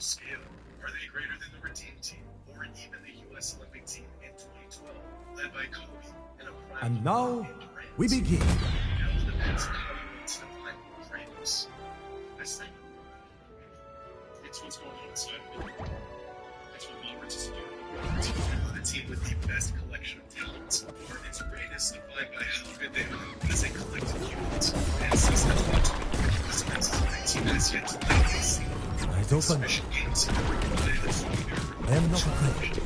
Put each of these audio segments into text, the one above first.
scale, are they greater than the Redeem team, or even the U.S. Olympic team in 2012, led by Kobe and a prime And now, we begin. It all depends on how you want to define greatness. This thing, it's what's going on inside of me. It's what MultiVersus is doing. The team with the best collection of talents, or its greatness defined by how good they are as a collective unit. And since the 2024 U.S. Men's team has yet to play a single Eyes open. sufficient games, I am not afraid.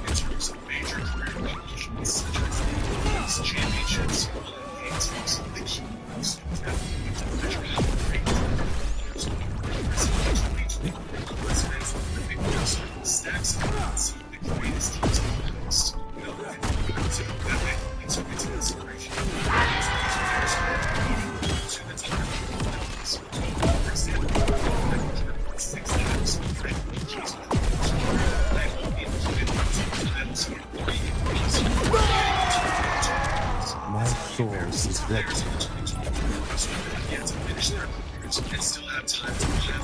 in terms of major career accomplishments such as the championships, Olympic teams, the key most to measure how great players are. The 2024 U.S. Men's Olympic roster stacks up some of the greatest teams in the past. No, so that they only took into consideration these players leading to the top of the Olympics. For example, Michael Jordan won 6 times, and James led only included 2 medals in 3 Olympics. My soul is ready. Yet to finish their careers and still have time to plan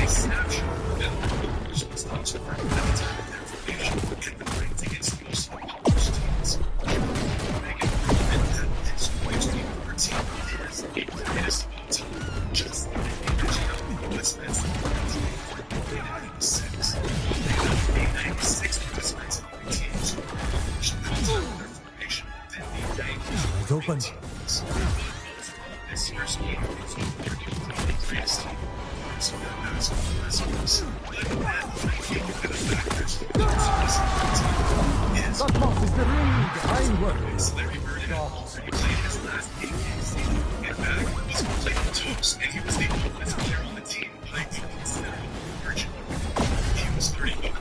a snapshot of them. Which was not so far at the time of their formation and the ranked against the most accomplished teams. Make an argument that this 2024 team is the greatest of all time, just like the original U.S. Men's Olympic team in 1996. They got a 96 U.S. Men's Olympic teams who were accomplished at the time of their formation than the 90 open. teams. This year's game is the greatest team. So that basketball is but that might be one of the factors that is That mouth is the ring behind work. Larry Bird had already played his last 8 games season, and back was completely toast, and he was the oldest player on the team by a considerable margin. He was 31,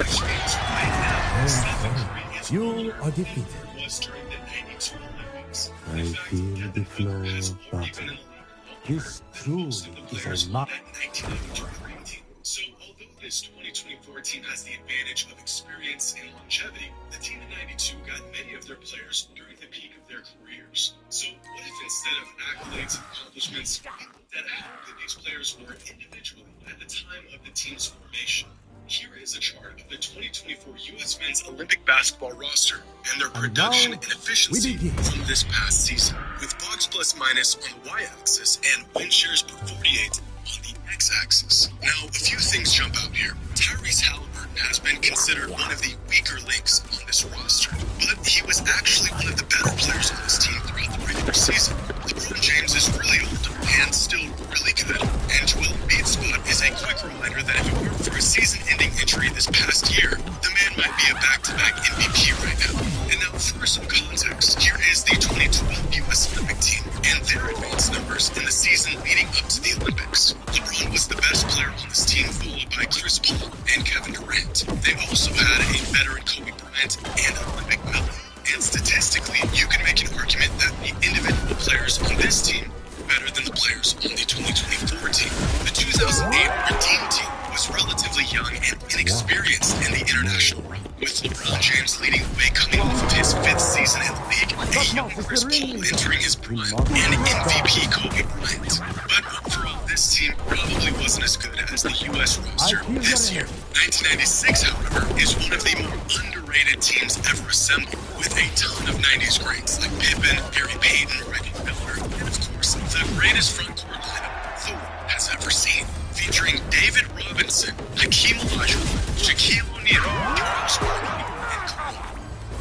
which means right now, Stephen Curry is You are defeated. was during the 92 Olympics. I In fact, feel Kevin the Durant has flow already of been in the league This truly most of the is players a on lot. that 1992 Dream Team. So although this 2024 team has the advantage of experience and longevity, the team in 92 got many of their players during the peak of their careers. So what if instead of accolades and accomplishments, we looked at how good these players were individually at the time of the team's formation? Here is a chart of the 2024 U.S. Men's Olympic basketball roster and their production and efficiency from this past season, with box plus minus on the y-axis and win shares per 48 on the x-axis. Now, a few things jump out here. Tyrese Halliburton has been considered one of the weaker links on this roster, but he was actually one of the better players on this team throughout the regular season. LeBron James is really older and still really good, and Joel Embiid's spot is a quick reminder that if it weren't for a season-ending injury this past year, the man might be a back-to-back MVP right now. And now, for some context, here is the 2012 U.S. Olympic team and their advanced numbers in the season leading up to the Olympics. LeBron was the best player on this team, followed by Chris Paul and Kevin Durant. They also had a veteran Kobe Bryant and Olympic medal. And statistically, you can make an argument that the individual players on this team were better than the players on the 2024 team. The 2008 Redeem team was relatively young and inexperienced in the international realm, with LeBron James leading the way coming off of his 5th season in the league, a young Chris Paul entering his prime, and MVP Kobe Bryant. But overall, this team probably wasn't as good as the U.S. roster this year. 1996, however, is one of the more underrated teams ever assembled, with a ton of 90s greats like Pippen, Gary Payton, Reggie Miller, and of course, the greatest front court lineup the world has ever seen, featuring David Robinson, Hakeem Olajuwon, Shaquille O'Neal, Charles Barkley, and Kareem.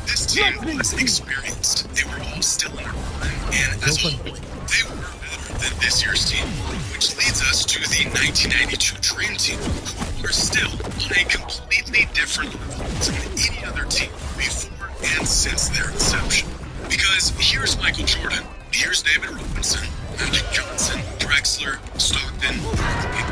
This team was experienced. They were all still in their prime, and as a whole, they were better than this year's team, which leads us to the 1992 Dream Team, who are still on a completely different level from any other team before and since their inception. Because here's Michael Jordan, here's David Robinson, Magic Johnson, Drexler, Stockton, Barkley,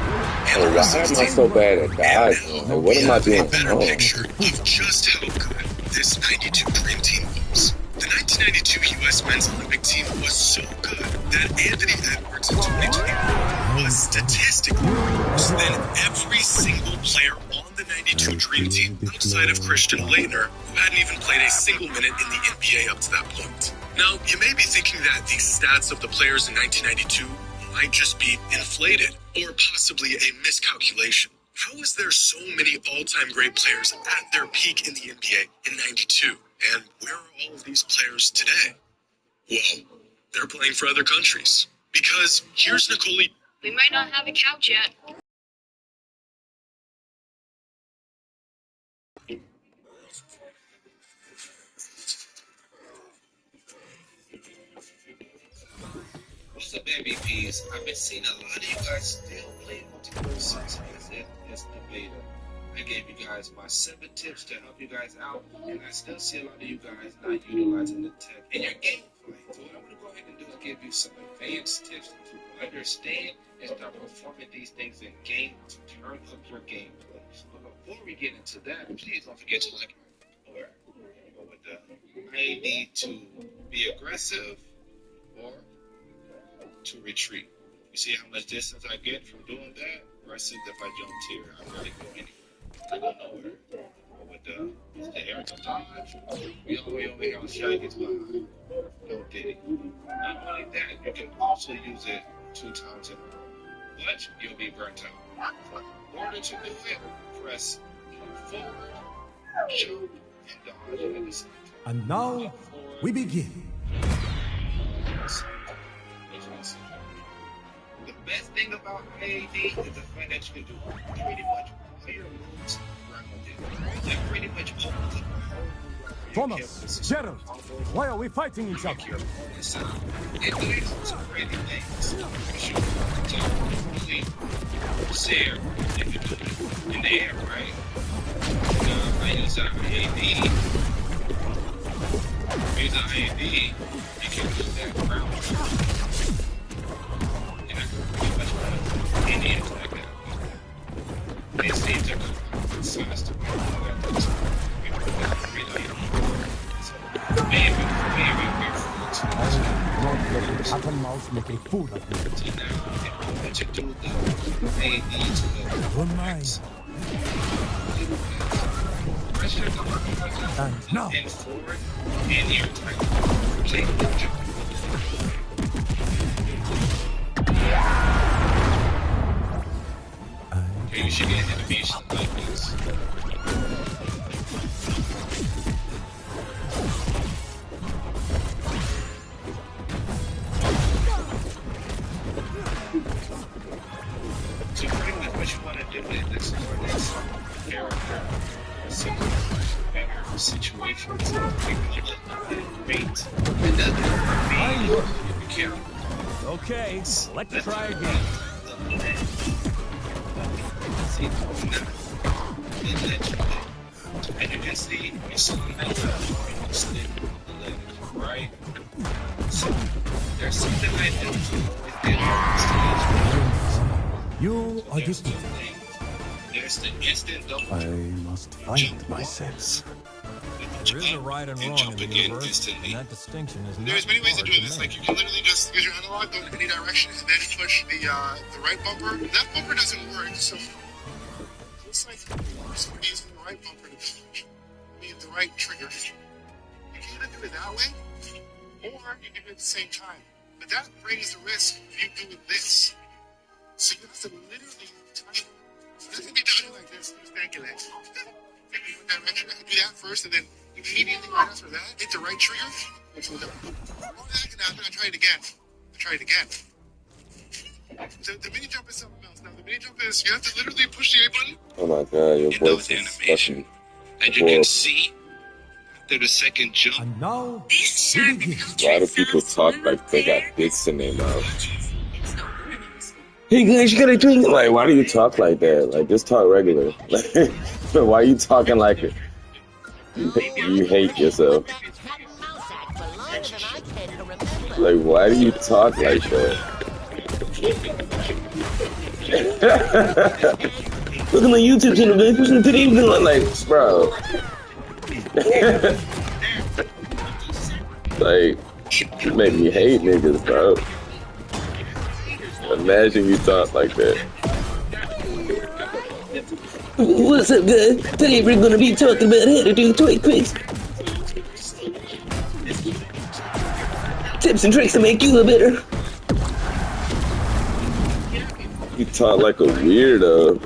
and the rest of the team. So bad at that. What am I doing? A better picture of just how good this 92 Dream Team was. The 1992 U.S. Men's Olympic team was so good that Anthony Edwards in 2021 was statistically worse than every single player on the 92 Dream Team outside of Christian Laettner, who hadn't even played a single minute in the NBA up to that point. Now, you may be thinking that the stats of the players in 1992 might just be inflated or possibly a miscalculation. How is there so many all-time great players at their peak in the NBA in 92? And where are all of these players today? Well, they're playing for other countries. Because here's Nicole. We might not have a couch yet. What's up, MVPs? I've been seeing a lot of you guys still play MultiVersus as if it's the beta. I gave you guys my 7 tips to help you guys out, and I still see a lot of you guys not utilizing the tech in your gameplay. So what I'm going to go ahead and do is give you some advanced tips to understand and start performing these things in game to turn up your gameplay. But before we get into that, please don't forget to like or go with the I need to be aggressive or to retreat. You see how much distance I get from doing that versus if I jump here. I really go anywhere. I go nowhere. But with the air dodge, we all the way over here on Shaggy's behind. No diddy. Not only that, you can also use it 2 times in a row. But you'll be burnt out. In order to do it, press forward, jump, and dodge at the same time. And now we begin. The best thing about IAD is the fact that you can do pretty much all your moves around it. That pretty much opens up a whole new Thomas, Gerald, why are we fighting each other? It leads to some crazy things. You should really share if you do it in the air, right? I use an IAD. Use an IAD, you can use that ground. Any attack that it seems to come size to Not let the cat and mouse make a fool of me. Don't mind. And now. And forward, and your attack. Take the jump. You should get animations like this. So pretty much what you want to do is this character, simple situations, wait, and then be careful. Okay, let's try again. And you can see it's right? So there's something I do. You are defeated. There's the instant double. I must find myself. There is a right and wrong in the universe, and that distinction is not There's many ways of doing this. make. Like you can literally just use your analog, go in any direction, and then push the right bumper. That bumper doesn't work, so looks like somebody using the right bumper to push. I mean the right trigger. You can either do it that way, or you can do it at the same time. But that brings the risk of you doing this. So you have to literally time it. You have to be down like this, just thank you, Lance. Direction. I do that first, and then immediately right after that, hit the right trigger. All that can happen. I try it again. The mini jump is something else. Now the mini jump is you have to literally push the A button. Oh my god, your In voice those is animation, fucking and you can see after the second jump. And now A we begin. lot of people talk like they got dicks in their mouth. Hey guys, you gotta drink. Like, why do you talk like that? Like, just talk regular. Why are you talking like it? You hate yourself. Like, why do you talk like that? Look at my YouTube channel, man. Pushing the titties and like, bro. Like, you make me hate niggas, bro. Imagine you talk like that. What's up, guys? Today we're gonna be talking about how to do toy quicks. Tips and tricks to make you look better. You talk like a weirdo.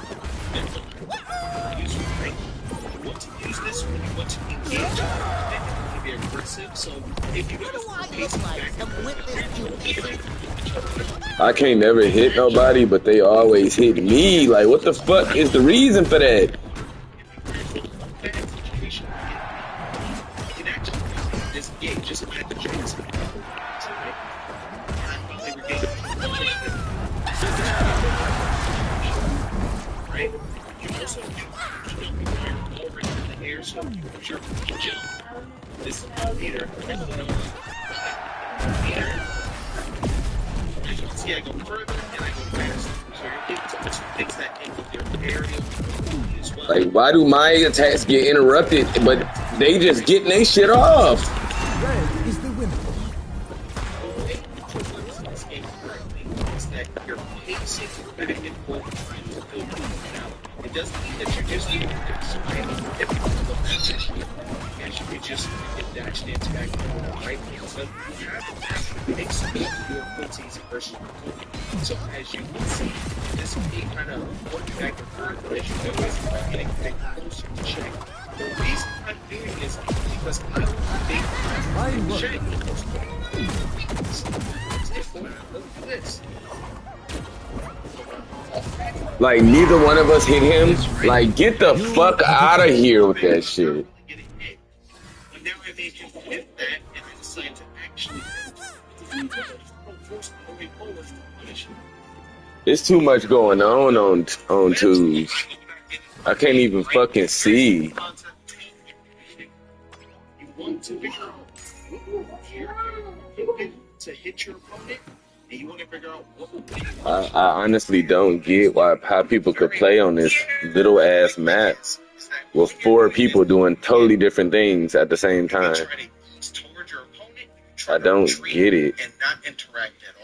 Want to use this when you want to engage, you want to be aggressive. So if you notice the pace back, I can't never hit nobody, but they always hit me. Like, what the fuck is the reason for that? just at the chance. Right? You also do already in the air, so you're jump. This is meter. As you can see, I go further and I go faster. So you're able to fix that in with your area as well. Like, why do my attacks get interrupted, but they just getting their shit off? Red is the winner. Is that you're pacing back and forth trying to build it out. It doesn't mean that you're just doing this, right? If you look at this, you can just get dashed into back and forth, right? So you have to mix your abilities versus your opponent. So as you can see, this will be kind of working back and forth, but as you notice, I'm getting closer to check. The reason I'm doing this is because I don't think I'm check. Look at this. Like, neither one of us hit him. Like, get the fuck out of here with that shit. But now I made him hit that, and I decided to actually force the way forward to punish him. It's too much going on twos. I can't even fucking see. You want to figure out to hit your opponent, and you want to figure out what would be. I honestly don't get how people could play on this little ass map with 4 people doing totally different things at the same time. I don't get it. And not interact at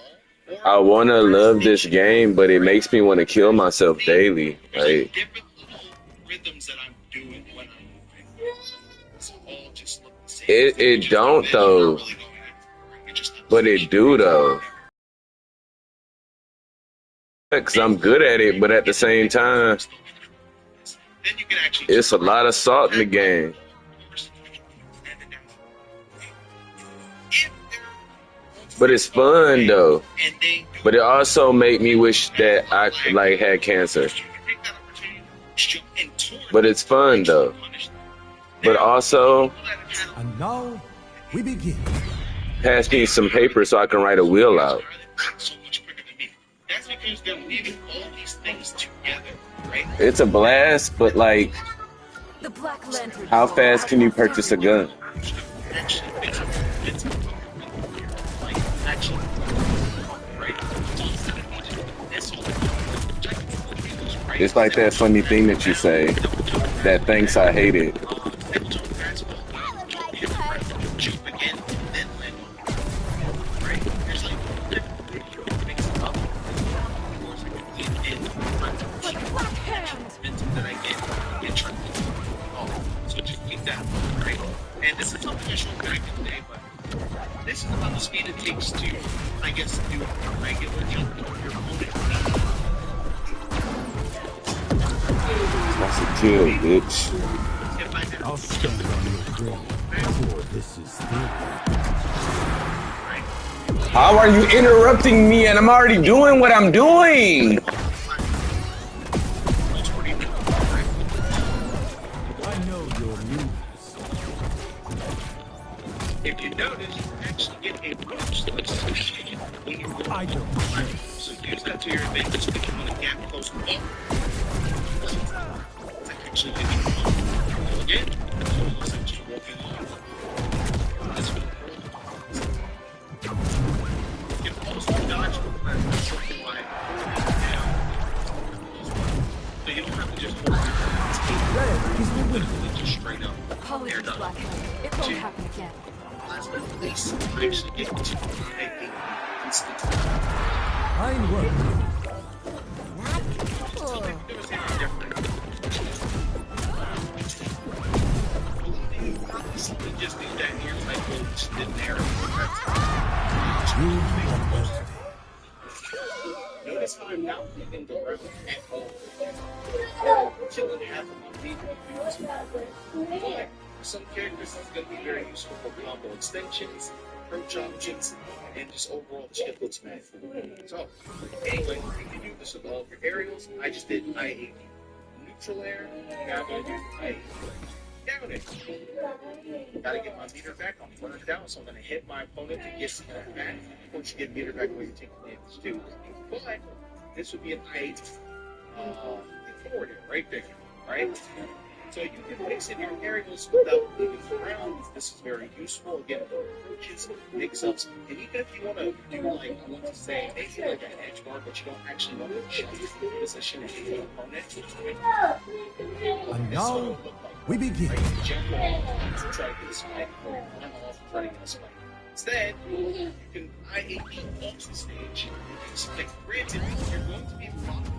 all. I wanna love this game, but it makes me want to kill myself daily. Like, different little rhythms that I'm doing when I'm moving. It's all just look the same. it don't though, but it do though. Cause I'm good at it, but at the same time, it's a lot of salt in the game. But it's fun though. But it also made me wish that I like had cancer. But it's fun though. But also, And now we begin. pass me some paper so I can write a will out. That's because they're leaving all these things together, right? It's a blast, but like, The Black Lantern. how fast can you purchase a gun? It's like that funny thing that you say, that thanks I hate it. And this is something I showed back in the day, but this is about the speed it takes to, I guess, do a regular jump over your opponent. That's a kill, bitch. I'll stand on your grave. For this is theory. How are you interrupting me and I'm already doing what I'm doing? I know your moves. If you notice, you actually get a boost when you go I don't. so use that to your advantage if you want to gap close up. Actually, if you go again, so just walking along. This one. You can also dodge with that something like down. So you don't have to just hold Red is the winner. it just straight up. Apologies, Black Lantern. It won't happen again. Last but not least, I actually get to making instant. Fine work. There was anything different. Simply just need that airtight hole just didn't air. Notice how I'm now moving the half of my lead but for some characters, it's going to be very useful for combo extensions, approach options, and just overall chip looks mad. So, anyway, you can do this with all of your aerials. I just did I-80 neutral air, now I'm going to do I-80 down air. Gotta get my meter back. I'm running down, so I'm going to hit my opponent to get back. Once you get meter back, where you take the damage too. But this would be an I-80 forward air, right there, right? So you can mix in your aerials without moving around. This is very useful. Again, for approaches, mix-ups, and even if you want to do, like, I want to say, maybe like an edge guard, but you don't actually want to jump the position of your opponent. And now, we begin. Jump on, try to get a spike, or run off, try to get a spike. Instead, you can I-80 off the stage and spike. Granted, you're going to be blocked.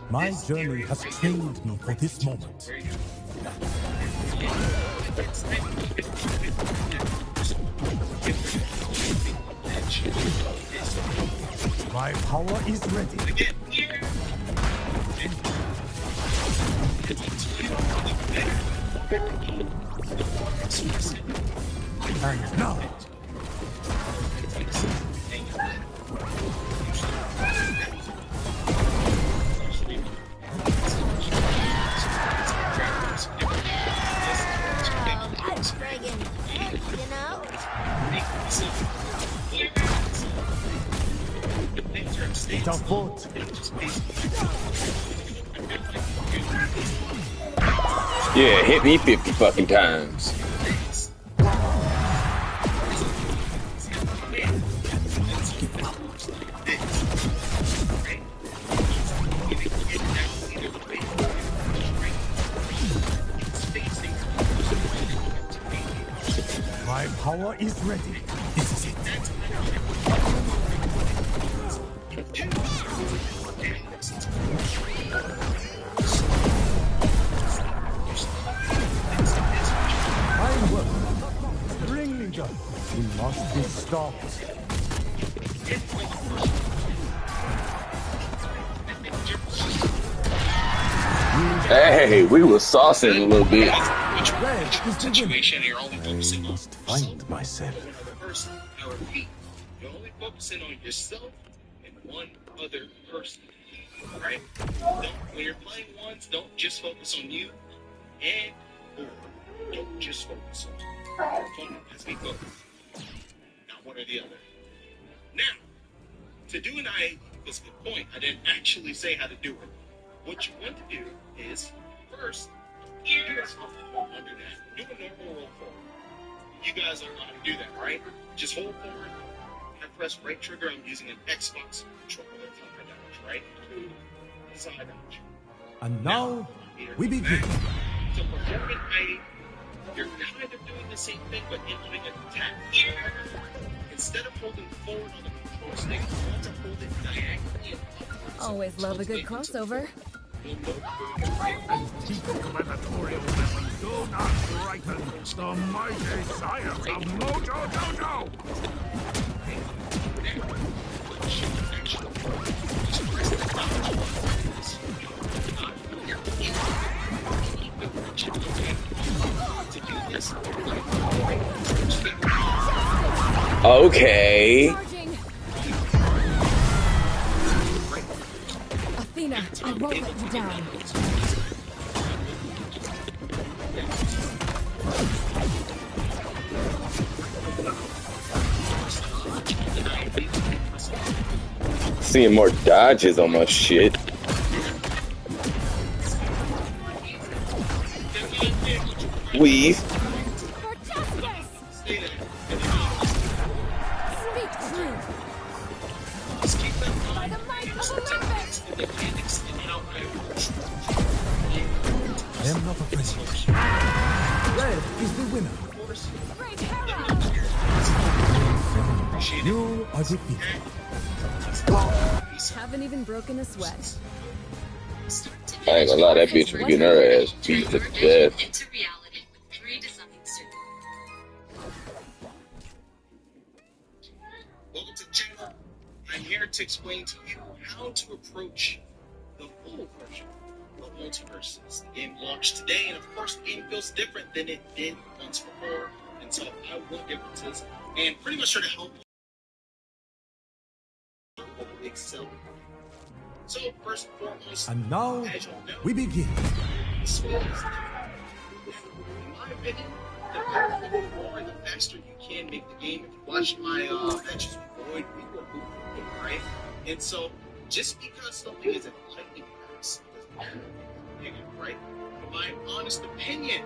My journey has trained me for this moment. My power is ready. And now. It's our fault. Yeah, hit me 50 fucking times. My power is ready. This is it. Fine work. Bring me done. We must be stopped. Hey, we were saucing a little bit. Situation, you're only focusing on Find myself. person. I repeat, you're only focusing on yourself and one other person. Right? When you're playing ones, don't just focus on you, and or don't just focus on your opponent. Has to be both. Not one or the other. Now, to do an I was a good point. I didn't actually say how to do it. What you want to do is first do a under that. Do a normal roll forward. You guys are going to do that, right? Just hold forward. I press right trigger. I'm using an Xbox controller. That's how I dodge, right? That's how I dodge. And now, we begin. So performing I, you're kind of doing the same thing, but inputting an attack. Instead of holding forward on the control stick, you want to hold it diagonally and upwards. Always love a good crossover. Gladiatorial weapons do not frighten the mighty science of Mojo Jojo! Okay. Athena, I won't let you down. Seeing more dodges on my shit. Weave. I am not afraid. Red is the winner. You are defeated. Haven't even broken a sweat. I ain't gonna lie, that bitch was getting her ass beat to death. Into reality with redesigned suit. Welcome to the channel. I'm here to explain to you how to approach the full version of MultiVersus. The game launched today, and of course, the game feels different than it did once before. And so I want differences and pretty much try to help excel. So first and foremost, And now as you know, we begin. the sport is different. In my opinion, the better you are, the faster you can make the game. If you watch my matches with Boyd, we were moving, right? And so just because something isn't lightning fast doesn't matter, right? In my honest opinion,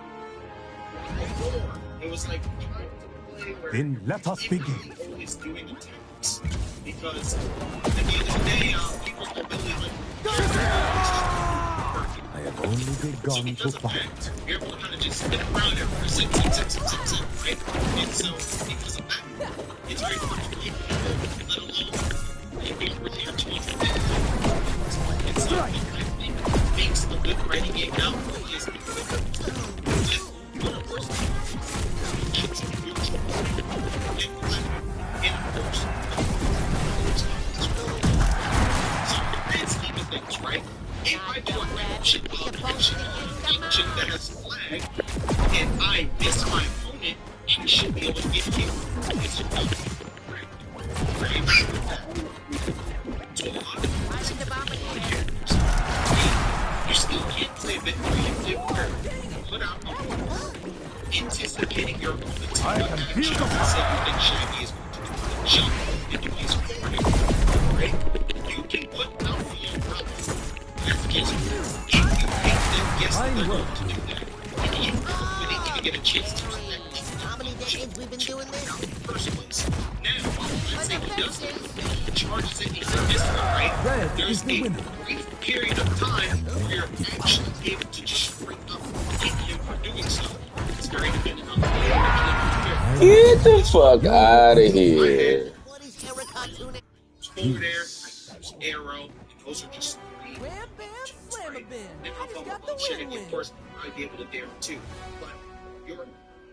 before it was like trying to play where Then let us begin. always doing attacks because at the end of the day, people's ability like I have only begun to fight. you're able to kind of just spin around and sit, right? And so because of that, it's very hard to keep people, let alone if you're here to and so I think what makes a good writing game now is right? If I do a function that has flag and I miss my opponent, I should be able to get hit. It's a double. Right? So a lot of characters, you still can't play a bit preemptive where you put out anticipating your opponent's action. Say you think Shaggy is going to do the jump and do his corner, right? You can put out the umbrella. That's the case. If you make them guess that they're going to do that, when they even get a chance to react, how many decades we've been doing this? In the first place. Now, let's say he does it, he charges it, he's a misser, right? There's a brief period of time where you're actually able to just straight up hit him for doing so. It's very dependent on the player. Get the fuck out of here. Over there, I use arrow, and those are just three. Right? And I'll follow up Shaggy, of course, I'd be able to dare too. But your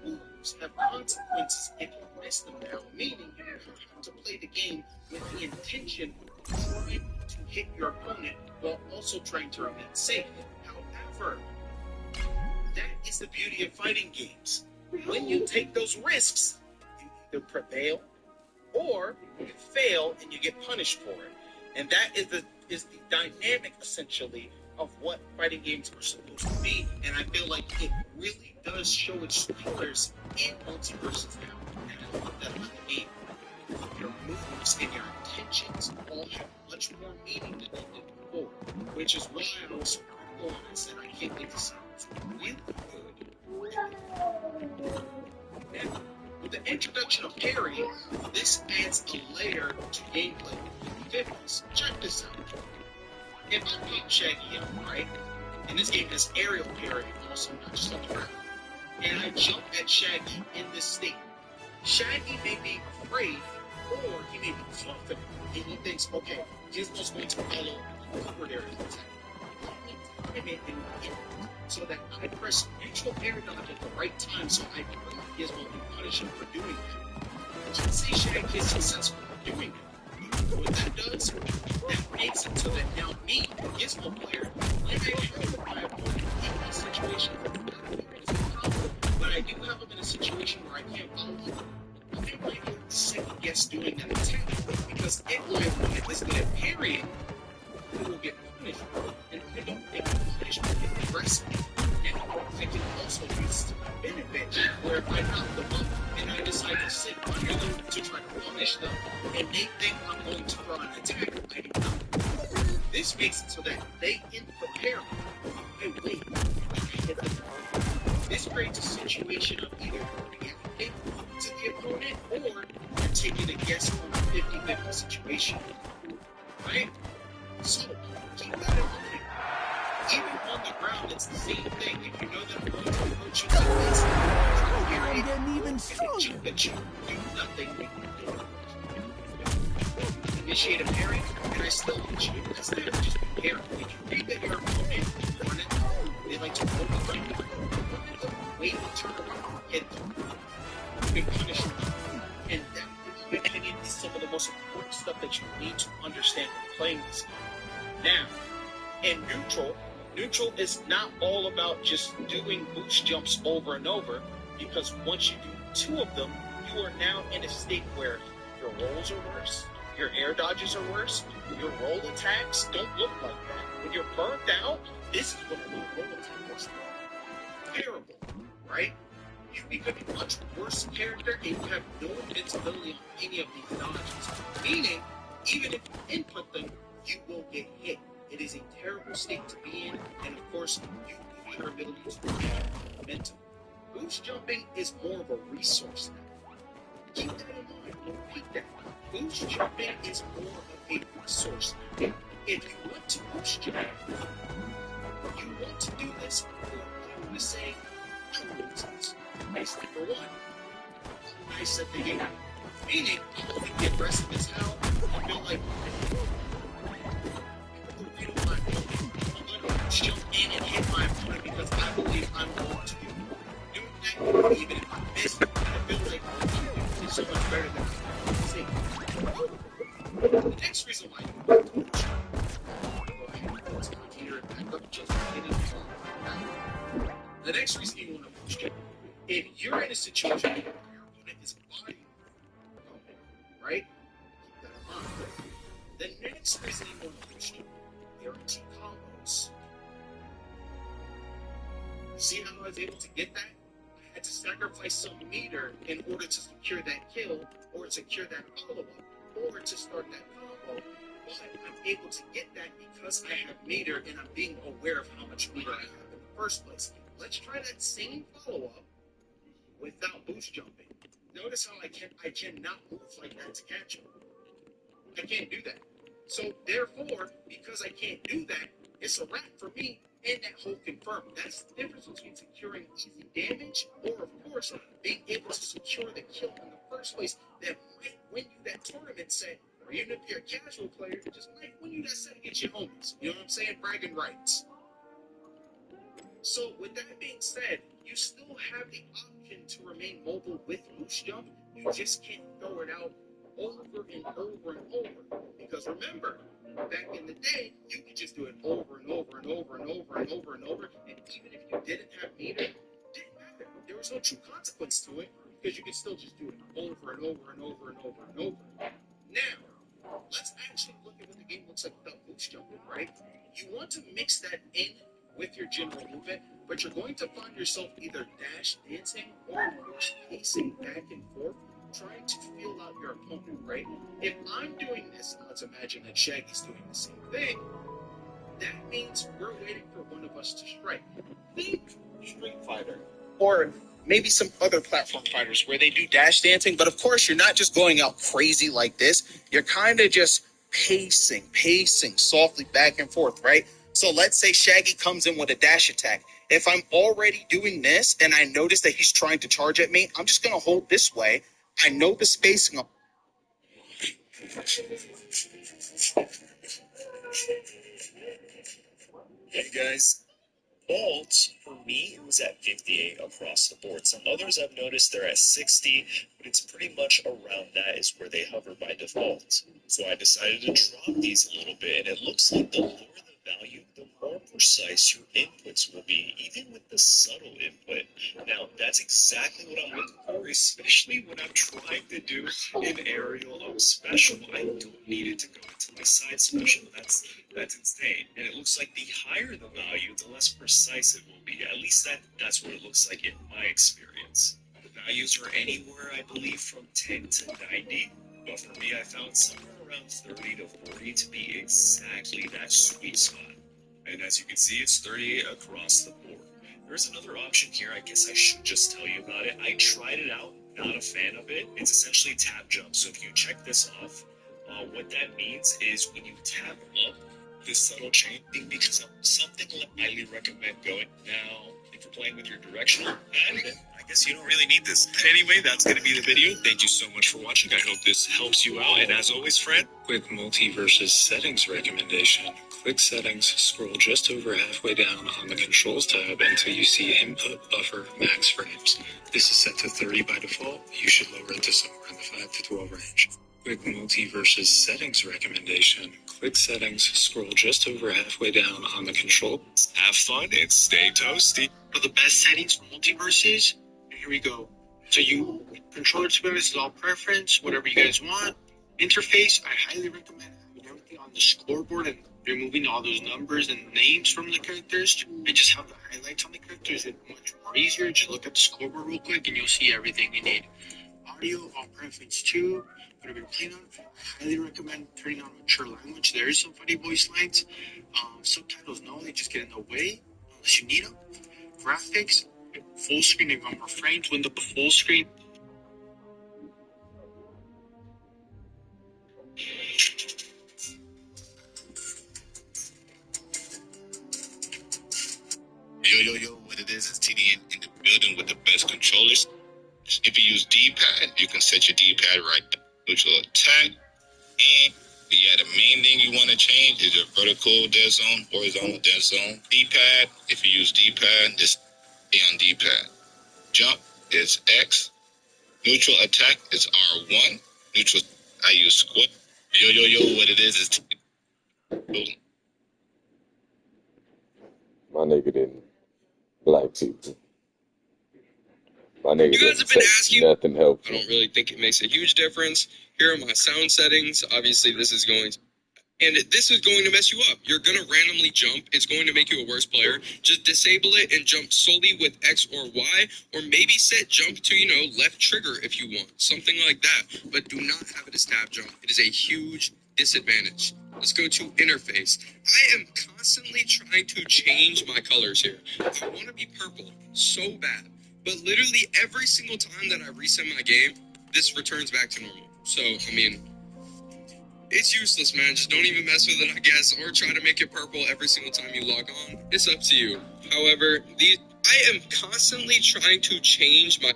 moves have consequences if you miss them now, meaning you have to play the game with the intention of trying to hit your opponent while also trying to remain safe. However, that is the beauty of fighting games. When you take those risks, you either prevail or you fail and you get punished for it. And that is the dynamic, essentially, of what fighting games are supposed to be. And I feel like it really does show its colors in MultiVersus now. And I love that about the game. Your moves and your intentions all have much more meaning than they did before. Which is why I was so critical and I said I can't wait to see what's really good. Now, with the introduction of parry, this adds a layer to gameplay with the 50s. Check this out. If I beat Shaggy up, right, and this game has aerial parry also, not just on the ground, and I jump at Shaggy in this state, Shaggy may be afraid, or he may be confident, and he thinks, okay, Gizmo's going to follow the forward area attack. Let me time it and get it so that I press neutral air dodge at the right time so I can bring Gizmo and punish him for doing that. Let's say Shaggy is successful in doing it. What that does, that makes it so that now me, the Gizmo player, when I have my opponent in a situation but I do have him in a situation where I can't follow him, I might be able to second guess doing that attack, because if my opponent is good at parrying, he will get punished, and I don't think the punishment is aggressive. And I can also use to my benefit, where if I knock them up, and I decide to sit under them to try to punish them, and they think I'm going to run an attack, I do not. This makes it so that they can prepare. Hey, wait, I hit them. This creates a situation of either reacting to the opponent, or you're taking a guess on a 50-50 situation. Right? So, keep that in mind. Even on the ground, it's the same thing. If you know that I'm going to approach you like this, I'm getting even stronger. That you do nothing. Initiate a parry, and I still hit you because they're just parry. If you think that your opponent won it, they like to hold the ground. Wait to turn around, hit them. You can punish them. And that, in my opinion, is some of the most important stuff that you need to understand when playing this game. Now, in neutral, Neutral is not all about just doing boost jumps over and over, because once you do 2 of them, you are now in a state where your rolls are worse, your air dodges are worse, your roll attacks don't look like that. When you're burnt out, this is what a roll attack looks like. Terrible, right? You become a much worse character and you have no invincibility on any of these dodges. Meaning, even if you input them, you will get hit. It is a terrible state to be in, and of course, you lose your ability to react momentum. Boost jumping is more of a resource now. Keep that in mind. I'll repeat that. Boost jumping is more of a resource now. If you want to boost jump, you want to do this for, I would say, 2 reasons. Reason number 1, I said the game. Meaning, I'm going to get aggressive as hell. I feel like you don't mind me. I'm going to jump in and hit my opponent because I believe I'm going to do that. Even if I miss, I feel like I'm doing so much better than I see. The next reason why you want to do it, let's continue it back up just a minute. The next reason you want to boost jump, if you're in a situation where your opponent is body opponent, right? Keep that in mind. The next reason you want to boost jump, guarantee combos. See how I was able to get that? I had to sacrifice some meter in order to secure that kill, or secure that follow-up, or to start that combo. But I'm able to get that because I have meter and I'm being aware of how much meter I have in the first place. Let's try that same follow-up without boost jumping. Notice how I cannot move like that to catch him. I can't do that. So therefore, because I can't do that, it's a wrap for me, and that hold confirmed. That's the difference between securing easy damage or, of course, being able to secure the kill in the first place that might win you that tournament set, or even if you're a casual player, it just might win you that set against your homies. You know what I'm saying? Bragging rights. So with that being said, you still have the option to remain mobile with boost jump. You just can't throw it out over and over and over. Because remember, back in the day, you could just do it over and over and over and over and over and over. And even if you didn't have meter, it didn't matter. There was no true consequence to it because you could still just do it over and over and over and over and over. Now, let's actually look at what the game looks like without boost jumping, right? You want to mix that in with your general movement, but you're going to find yourself either dash dancing or, of course, pacing back and forth, trying to feel out your opponent, right? If I'm doing this, and let's imagine that Shaggy's doing the same thing, that means we're waiting for one of us to strike. Think Street Fighter, or maybe some other platform fighters where they do dash dancing, but of course you're not just going out crazy like this. You're kind of just pacing softly back and forth, right? So let's say Shaggy comes in with a dash attack. If I'm already doing this and I notice that he's trying to charge at me, I'm just going to hold this way. I know the spacing. Hey guys, Vault, for me, it was at 58 across the board. Some others I've noticed they're at 60, but it's pretty much around that is where they hover by default. So I decided to drop these a little bit, and it looks like the lower the value, the more precise your inputs will be, even with the subtle input. Now, that's exactly what I'm looking for, especially when I'm trying to do an aerial of special. I don't need it to go into my side special. That's insane. And it looks like the higher the value, the less precise it will be. At least that's what it looks like in my experience. The values are anywhere, I believe, from 10 to 90. But for me, I found somewhere around 30 to 40 to be exactly that sweet spot. And as you can see, it's 38 across the board. There's another option here. I guess I should just tell you about it. I tried it out. Not a fan of it. It's essentially tap jump. So if you check this off, what that means is when you tap up, this subtle chain thing becomes something I highly recommend going. Now, if you're playing with your directional pad, I guess you don't really need this. Anyway, that's going to be the video. Thank you so much for watching. I hope this helps you out. And as always, Fred, quick MultiVersus settings recommendation. Click settings, scroll just over halfway down on the controls tab until you see input buffer max frames. This is set to 30 by default. You should lower it to somewhere in the 5 to 12 range. Quick MultiVersus settings recommendation. click settings, scroll just over halfway down on the control. Have fun and stay toasty. For the best settings for MultiVersus, here we go. So you controller experience is all preference, whatever you guys want. Interface, I highly recommend having everything on the scoreboard and removing all those numbers and names from the characters and just have the highlights on the characters. It's much more easier. Just look at the scoreboard real quick and you'll see everything you need. Audio on preference too. Whatever you're playing on, I highly recommend turning on mature language. There is some funny voice lines. Subtitles, no, they just get in the way unless you need them. Graphics, full screen and more frames. Window the full screen. Yo, what it is TD in the building with the best controllers. If you use D-pad, you can set your D-pad right there. Neutral attack. And the main thing you want to change is your vertical dead zone, horizontal dead zone. D-pad, if you use D-pad, just stay on D-pad. Jump is X. Neutral attack is R1. Neutral, I use square. Yo, what it is My nigga didn't like people. My nigga You guys didn't have been say asking. nothing helpful. I don't really think it makes a huge difference. Here are my sound settings. Obviously, this is going to mess you up. You're going to randomly jump. It's going to make you a worse player. Just disable it and jump solely with X or Y, or maybe set jump to, left trigger if you want. Something like that. But do not have it as tab jump. It is a huge disadvantage. Let's go to interface. I am constantly trying to change my colors here. I want to be purple so bad. But literally every single time that I reset my game, this returns back to normal. So, it's useless, man. Just don't even mess with it, I guess, or try to make it purple every single time you log on. It's up to you. However, I am constantly trying to change my...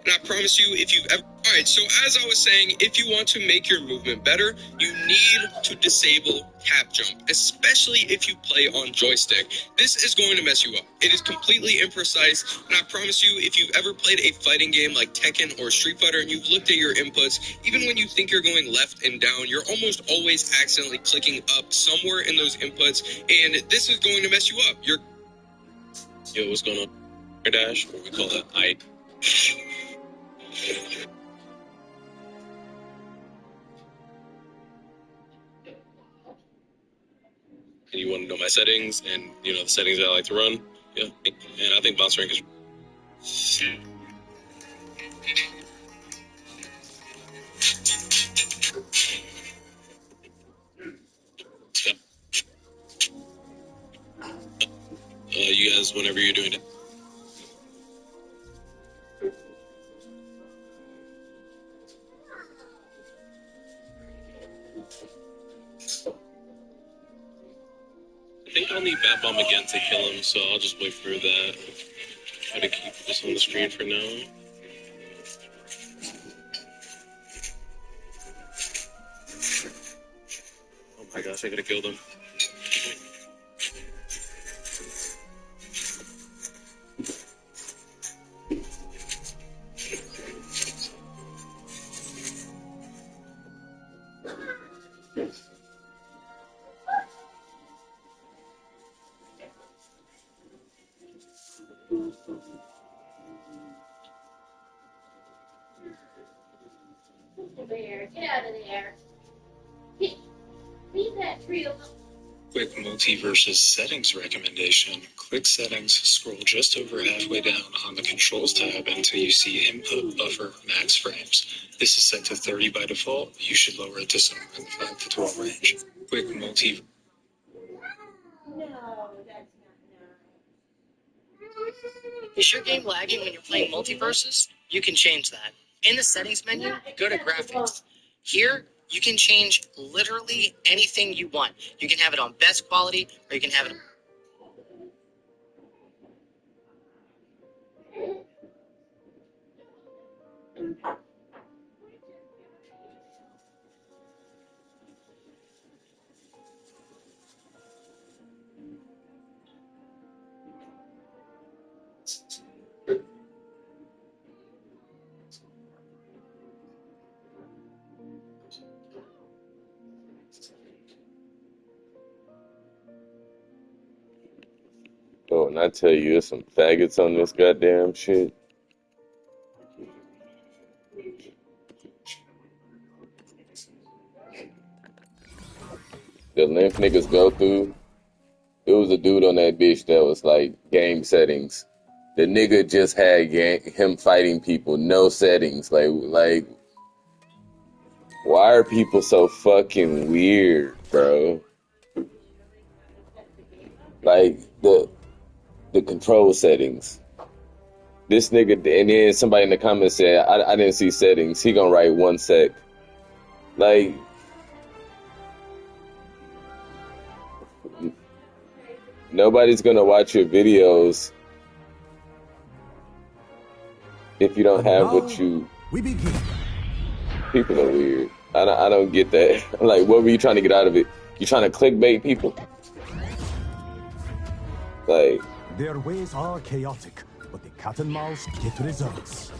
And I promise you, if you've ever... Alright, so as I was saying, if you want to make your movement better, you need to disable tap jump, especially if you play on joystick. This is going to mess you up. It is completely imprecise, and I promise you, if you've ever played a fighting game like Tekken or Street Fighter and you've looked at your inputs, even when you think you're going left and down, you're almost always accidentally clicking up somewhere in those inputs, and this is going to mess you up. Yo, what's going on? Dash, or we call that I. And you want to know my settings and, the settings I like to run. Yeah. And I think bounce rank is... you guys, whenever you're doing it. I think I'll need Bat Bomb again to kill him, so I'll just wait for that. Try to keep this on the screen for now. Oh my gosh, I gotta kill them. There, get out of there. Leave that tree alone. Quick MultiVersus settings recommendation. Click settings, scroll just over halfway down on the controls tab until you see input buffer max frames. This is set to 30 by default. You should lower it to somewhere in the 5 to 12 range. Quick multi. No, that's not nice. Is your game lagging when you're playing MultiVersus? You can change that. In the settings menu, go to graphics. Here, you can change literally anything you want. You can have it on best quality, or you can have it... Oh, and I tell you, there's some faggots on this goddamn shit. The length niggas go through. It was a dude on that bitch that was like game settings. The nigga just had him fighting people, no settings. Like, why are people so fucking weird, bro? Like the control settings. This nigga, and then somebody in the comments said, I didn't see settings. He gonna write 1 sec. Like, nobody's gonna watch your videos if you don't have what you. We begin. People are weird. I don't get that. Like, what were you trying to get out of it? You trying to clickbait people? Like, Their ways are chaotic, but the cat and mouse get results.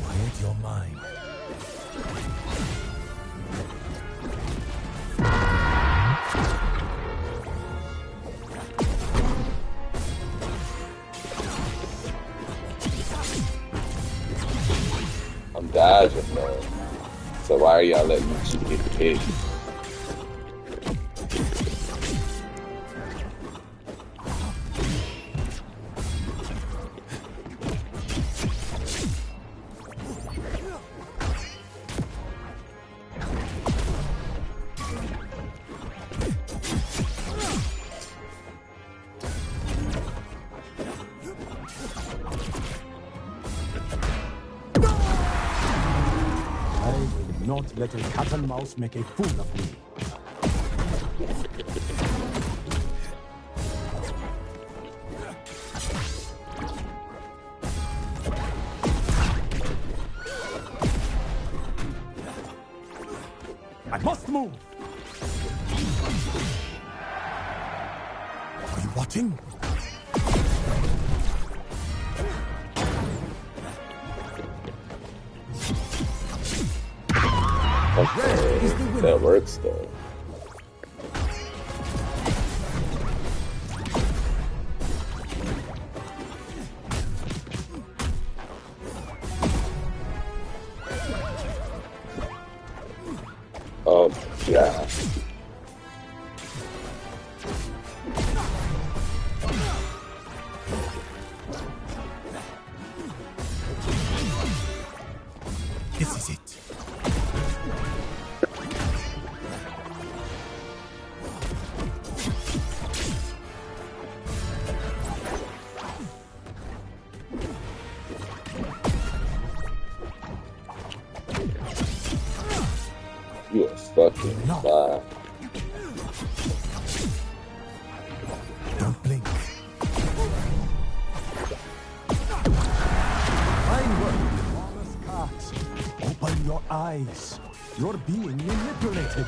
Quiet your mind. I'm dodging, man. So why are y'all letting me get hit? Not let a cat and mouse make a fool of me. I must move. Are you watching? Okay, that works though. Oh yeah. This is it. You are fucking fly. Don't blink. Fine work, Wallace Cat. Open your eyes. You're being manipulated.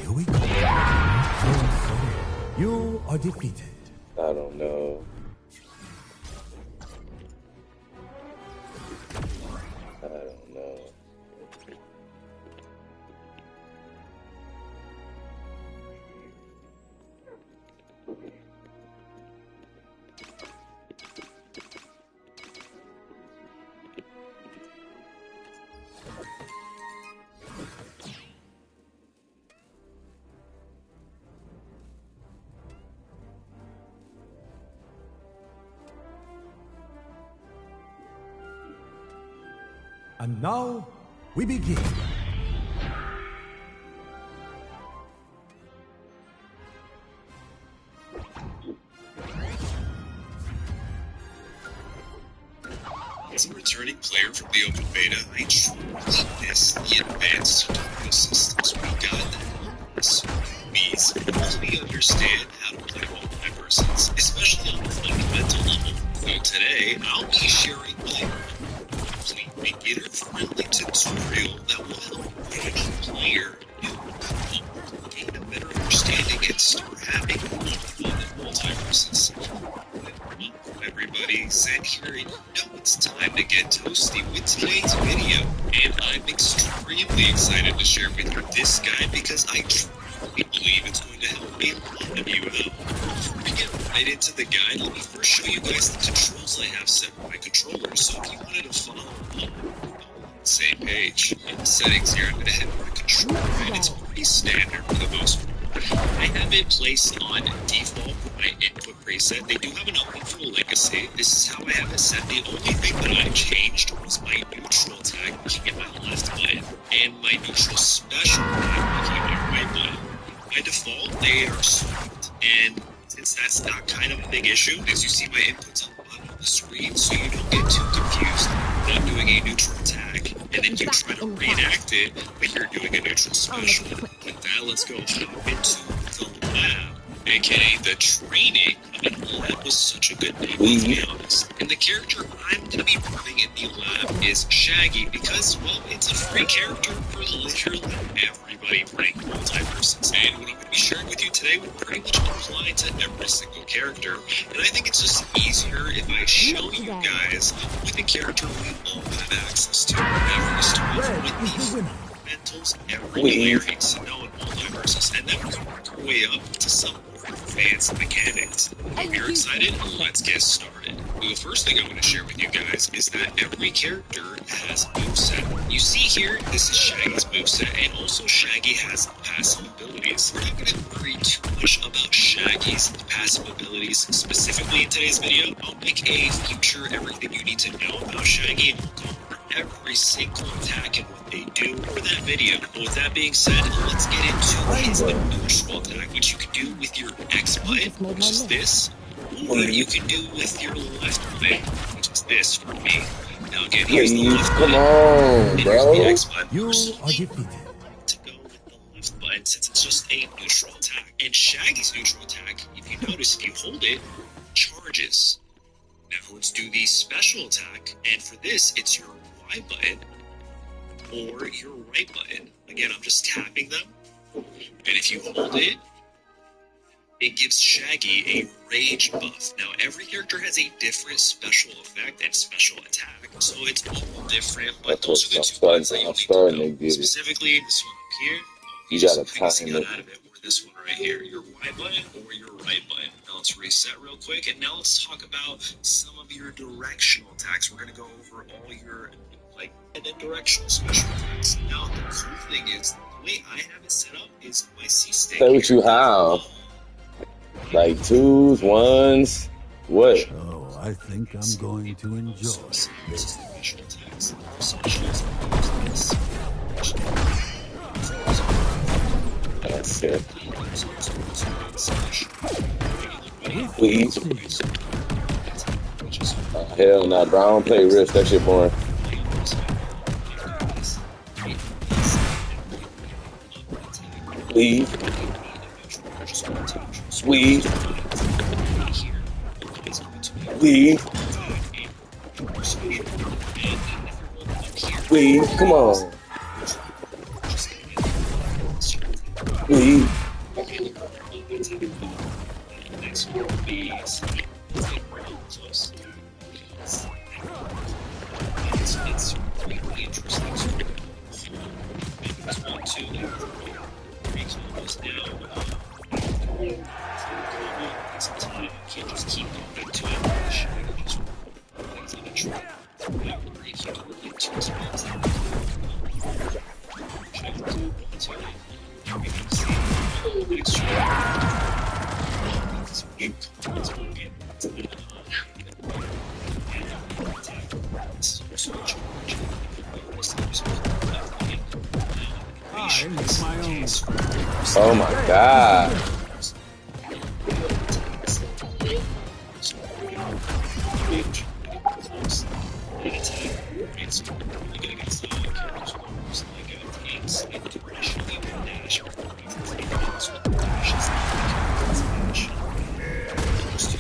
Here we go. You are defeated. I don't know. I don't know. And now, we begin. As a returning player from the open beta, I truly miss the advanced tutorial systems we got. newbies fully understand how to play MultiVersus, especially on the fundamental level. So today, I'll be sharing with you a complete beginner-friendly tutorial that will help any player gain a better understanding and start having fun in MultiVersus. Everybody, sit here and you know it's time to get toasty with today's video. And I'm extremely excited to share with you this guide because I truly believe it's going to help a lot of you out. Before we get right into the guide, let me first show you guys the controls I have set on my controller. So if you wanted to follow along on the same page, in the settings here, I'm going to head over to controller, and it's pretty standard for the most part. I have it placed on default for my input preset. They do have an option for legacy. This is how I have it set. The only thing that I changed was my neutral tag, making it my left button, and my neutral special tag, making it my right button. By default, they are swapped, and since that's not kind of a big issue, as you see my inputs on the bottom of the screen, so you don't get too confused when I'm doing a neutral tag, and then you try to reenact it, but you're doing a neutral special. With that, let's go into the lab, aka the training. I mean, the lab was such a good name, let's be honest. And the character I'm going to be running in the lab is Shaggy because, well, it's a free character for literally everybody playing MultiVersus. And what I'm going to be sharing with you today would pretty much apply to every single character. And I think it's just easier if I show you guys with a character we all have access to. Every story with the fundamentals every player needs to know in MultiVersus, and then we can work our way up to some more advanced mechanics. If you're excited, let's get started. Well, the first thing I want to share with you guys is that every character has a moveset. You see here, this is Shaggy's moveset, and also Shaggy has passive abilities. We're not going to worry too much about Shaggy's passive abilities specifically in today's video. I'll make a future everything you need to know about Shaggy, and we'll go over every single attack and what they do for that video. But with that being said, let's get into his neutral attack, which you can do with your X button, which is this, or you can do with your left button, which is this for me. Now again, here's the left button, and here's the X button. Personally, to go with the left button since it's just a neutral attack. And Shaggy's neutral attack, if you notice, if you hold it, charges. Now let's do the special attack, and for this, it's your Y button or your right button. Again, I'm just tapping them, and if you hold it, it gives Shaggy a rage buff. Now, every character has a different special effect and special attack, so it's all different, but those are the two buttons that you'll need to know. Specifically, this one up here, you just get out of it, or this one right here, your Y button or your right button. Now, let's reset real quick, and now let's talk about some of your directional attacks. We're going to go over all your and then directional special attacks. Now, the cool thing is, the way I have it set up is my C-stick. Say what you have. Like twos, ones, what? Oh, I think I'm going to enjoy this. That's it. Please. Hell nah, bro. I don't play Rift. That shit boring. Please. Sweet. Please. Please. Come on. Please. It's really interesting. It's one, two, three combos now. Some time. You can't just keep going to it. Just things on a track. Whatever, you can't really get two spins. Check the 2, 1, 2. You can see the extra. Oh my god.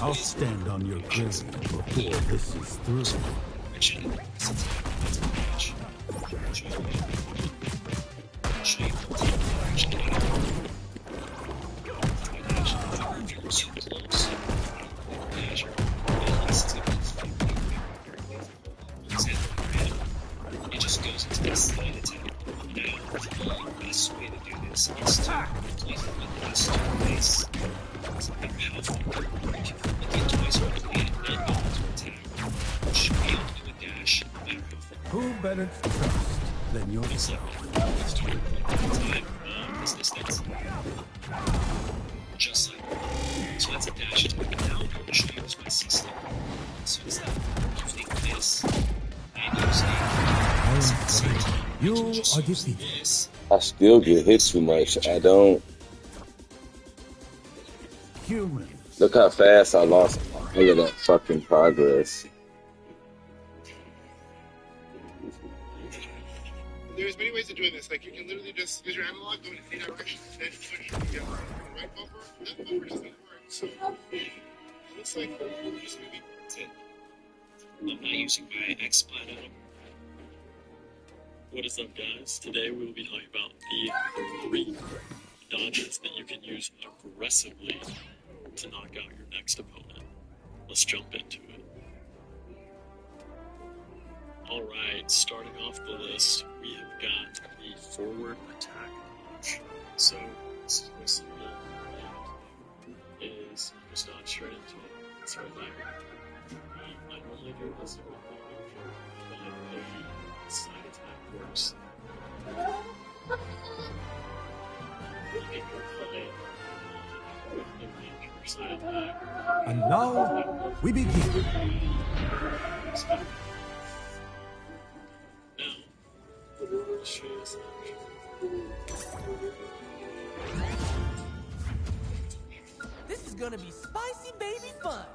I'll stand on your grave before this is through. It just goes into this slide attack. Now, the best way to do this is to place it with this twice. Something powerful. If you look at twice with the hand and go into attack, you should be able to do a dash no matter how far. Who better to trust than yourself? It's to time this distance. Just like that. So that's a dash attack. Now I'm going to show you this my system. So instead of using this, You are defeated. I still get hit too much. I don't. Human. Look how fast I lost all of that fucking progress. There's many ways of doing this. Like you can literally just use your analog, go in any direction, then you can get the right bumper. That bumper doesn't work. So it looks like we're just moving. That's it. I'm not using my X-Spot on them. What is up, guys? Today we will be talking about the 3 dodges that you can use aggressively to knock out your next opponent. Let's jump into it. Alright, starting off the list, we have got the forward attack dodge. So, this is real simple. Is just dodge straight into it. It's right there. I normally do this with the but the side attack works. You can go play your side attack. And now we begin. Now, let's show you this action. This is gonna be spicy baby fun.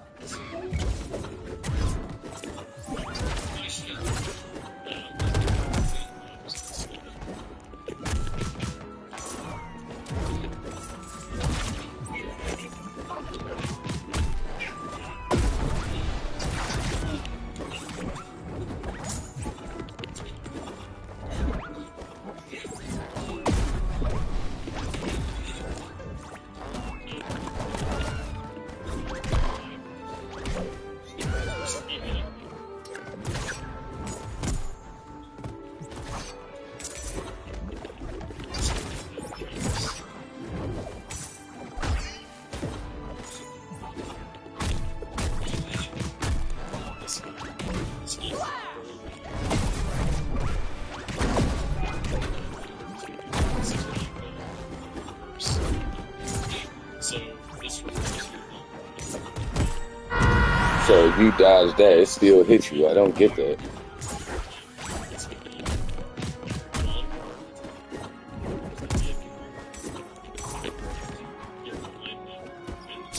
So you dodge that, it still hits you. I don't get that.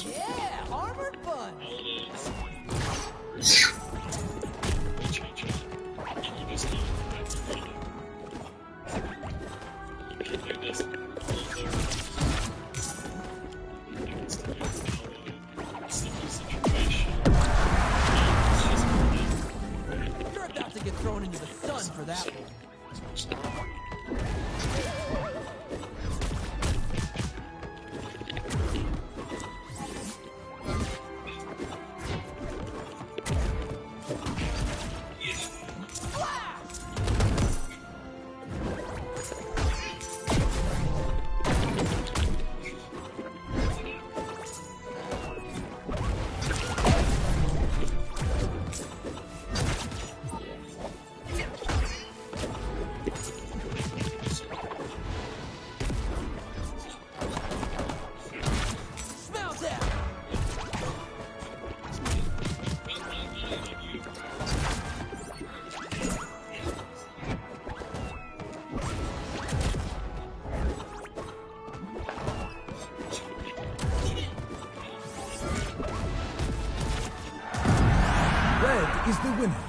Yeah, armored fun. You're about to get thrown into the sun for that one. Smell that! Red is the winner.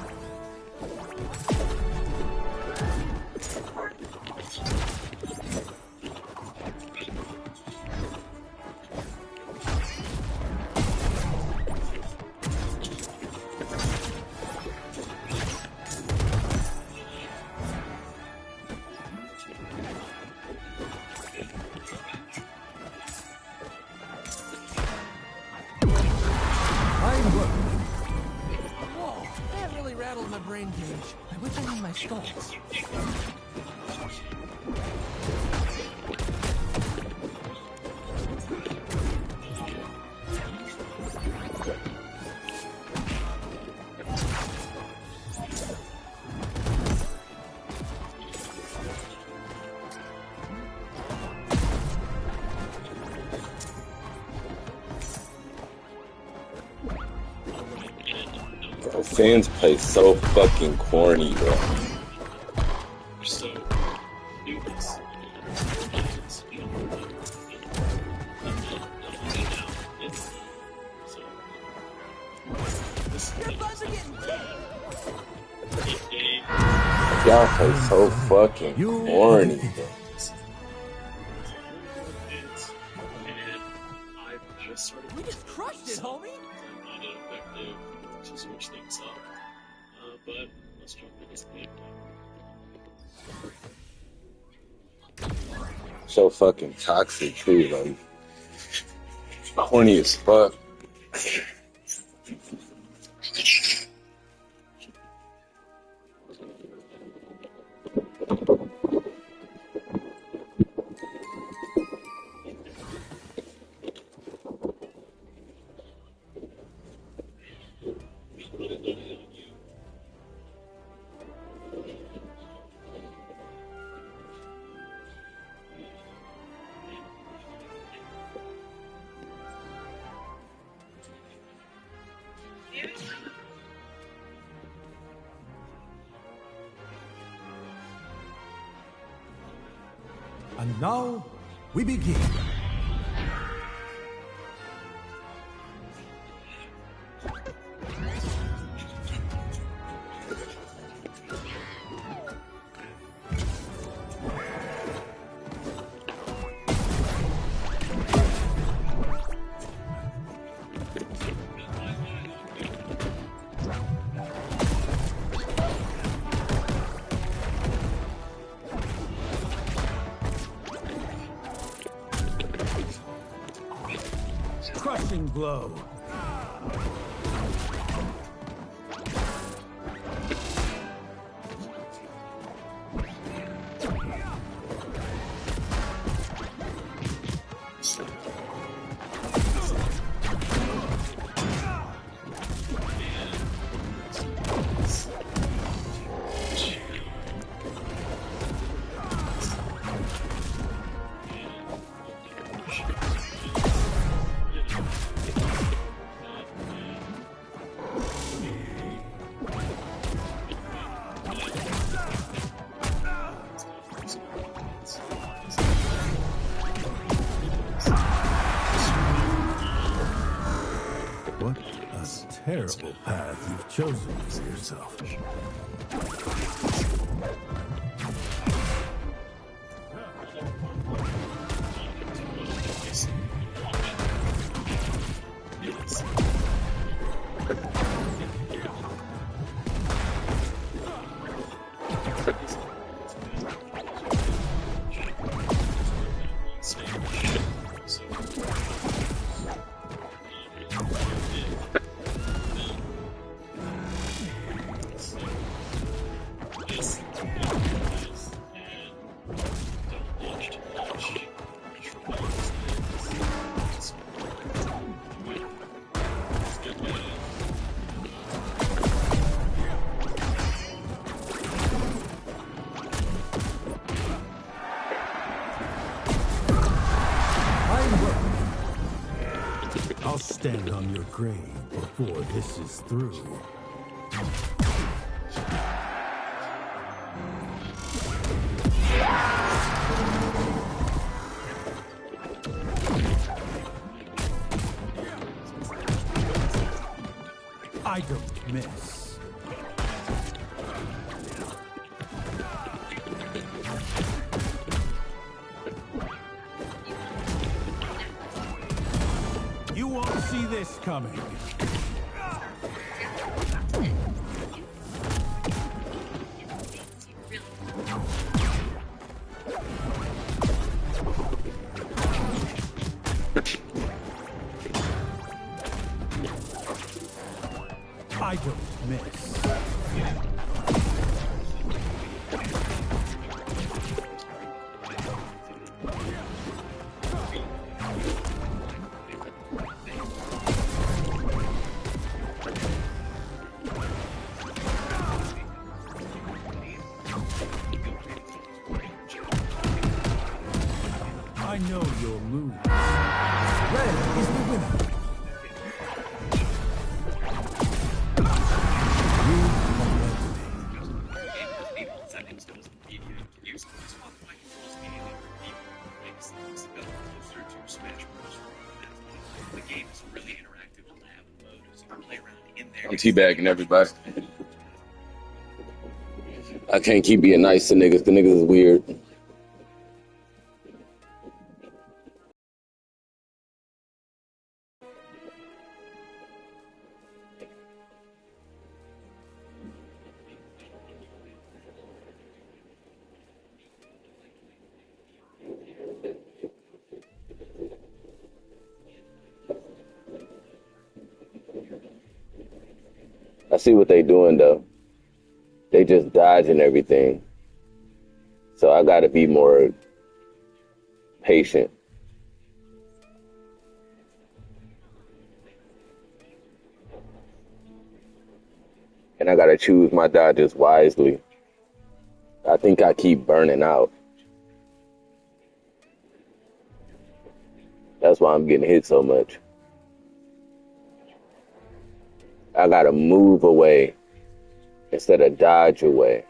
rattled my brain gauge. I wish I had my skull. Fans play so fucking corny, bro. So, numerous. Y'all play so fucking corny, bro. We just crushed it, homie. Not effective to switch things up. But let's jump into this game now. So fucking toxic too, like corny as fuck. And now, we begin. Crushing blow. What a terrible path you've chosen for yourself. I'll stand on your grave before this is through. I don't miss. You won't see this coming. I don't miss. game is a really interactive lab mode, so you can play around in there. I'm teabagging everybody. I can't keep being nice to niggas. The niggas is weird. I see what they doing though. They just dodging everything. So I gotta be more patient. And I gotta choose my dodges wisely. I think I keep burning out. That's why I'm getting hit so much. I gotta move away instead of dodge away.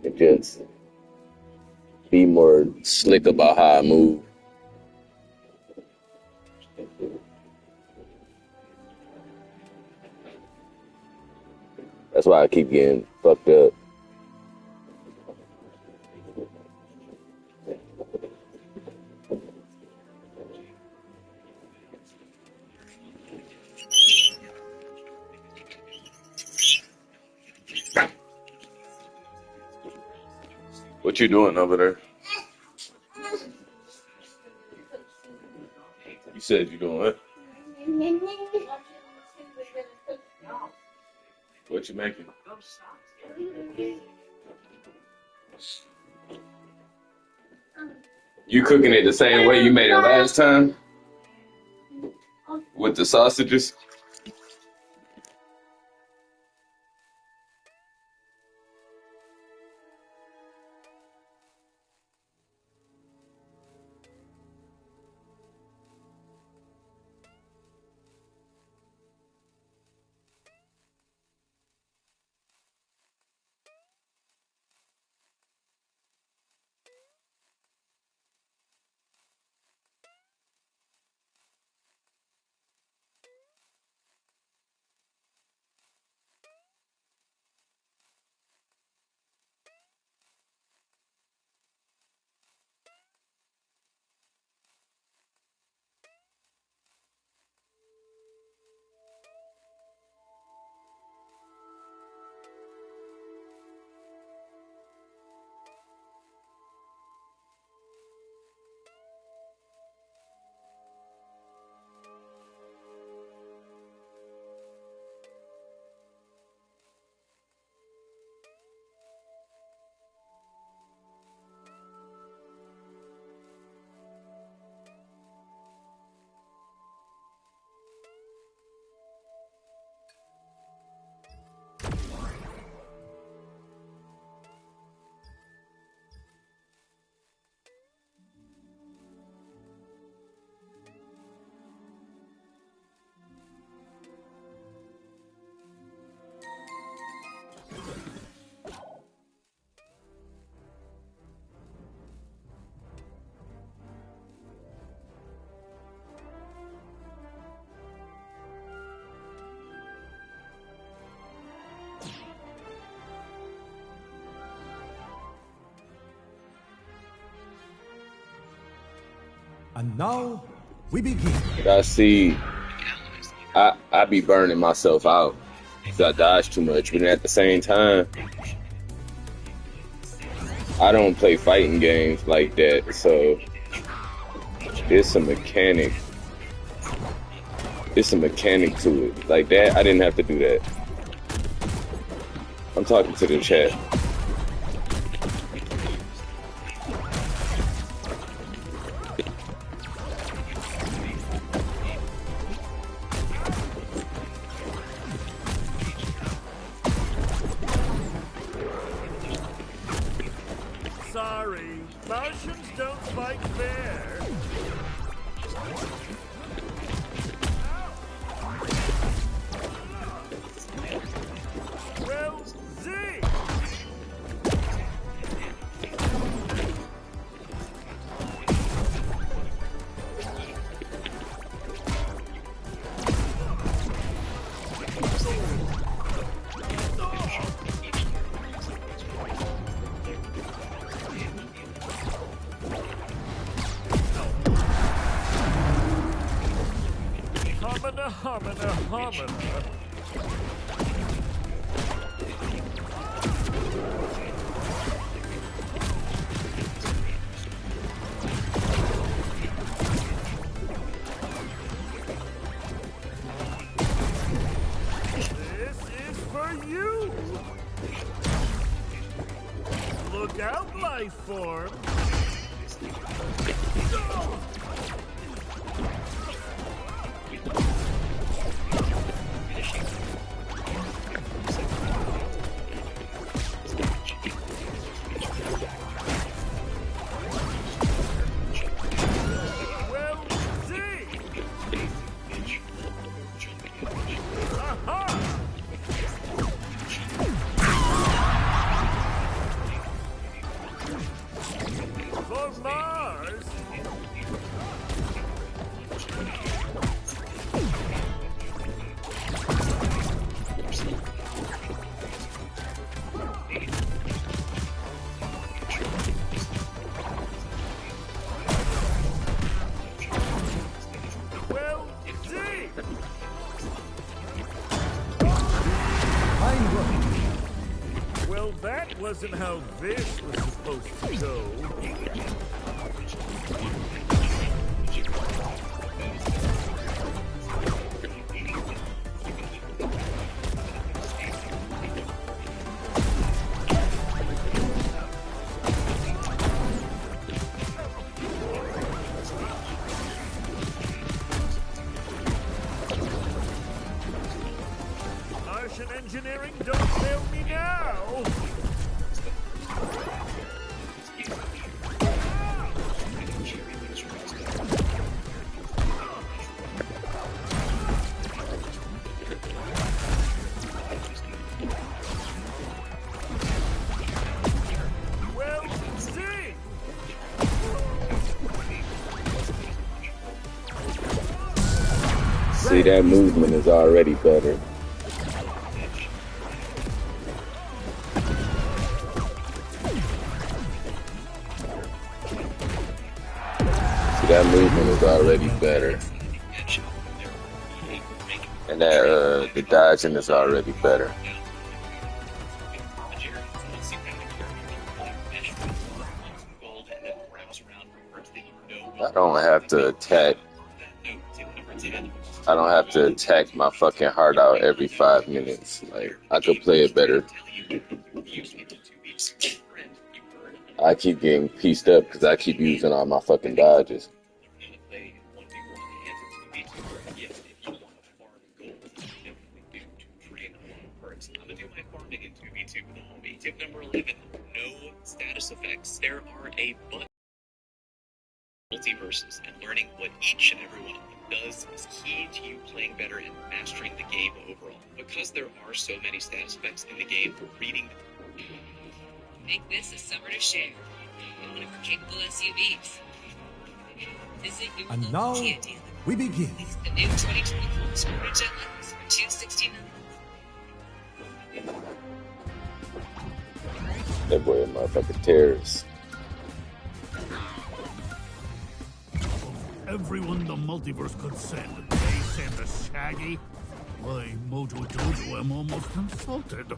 And just be more slick about how I move. That's why I keep getting fucked up. What you doing over there? You said you doing what? What you making? You cooking it the same way you made it last time? With the sausages? And now we begin. I see. I be burning myself out because I dodge too much, but at the same time, I don't play fighting games like that, so there's some mechanic. There's some mechanic to it. Like that, I didn't have to do that. I'm talking to the chat. Sorry, Martians don't fight fair. Well, Z! Homina, homina, homina. This is for you. Look out, life form. Well, that wasn't how this was supposed to go. Martian engineering, don't fail me now! See, that movement is already better. See, that movement is already better. And that, the dodging is already better. I don't have to attack. I don't have to attack my fucking heart out every 5 minutes. Like, I could play it better. I keep getting pieced up because I keep using all my fucking dodges. Tip number 11, no status effects. There are a bunch of MultiVersus, and learning what each and every one of them does is key to you playing better and mastering the game overall. Because there are so many status effects in the game, reading... Make this a summer to share. One of our capable SUVs. Visit your And local now, Kia dealer. we begin. The new 2024 Sportage LX for $269. That boy a motherfucking terrorist. Everyone the multiverse could send. They send a Shaggy? Why, Mojo Jojo, I'm almost insulted.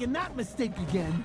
making that mistake again.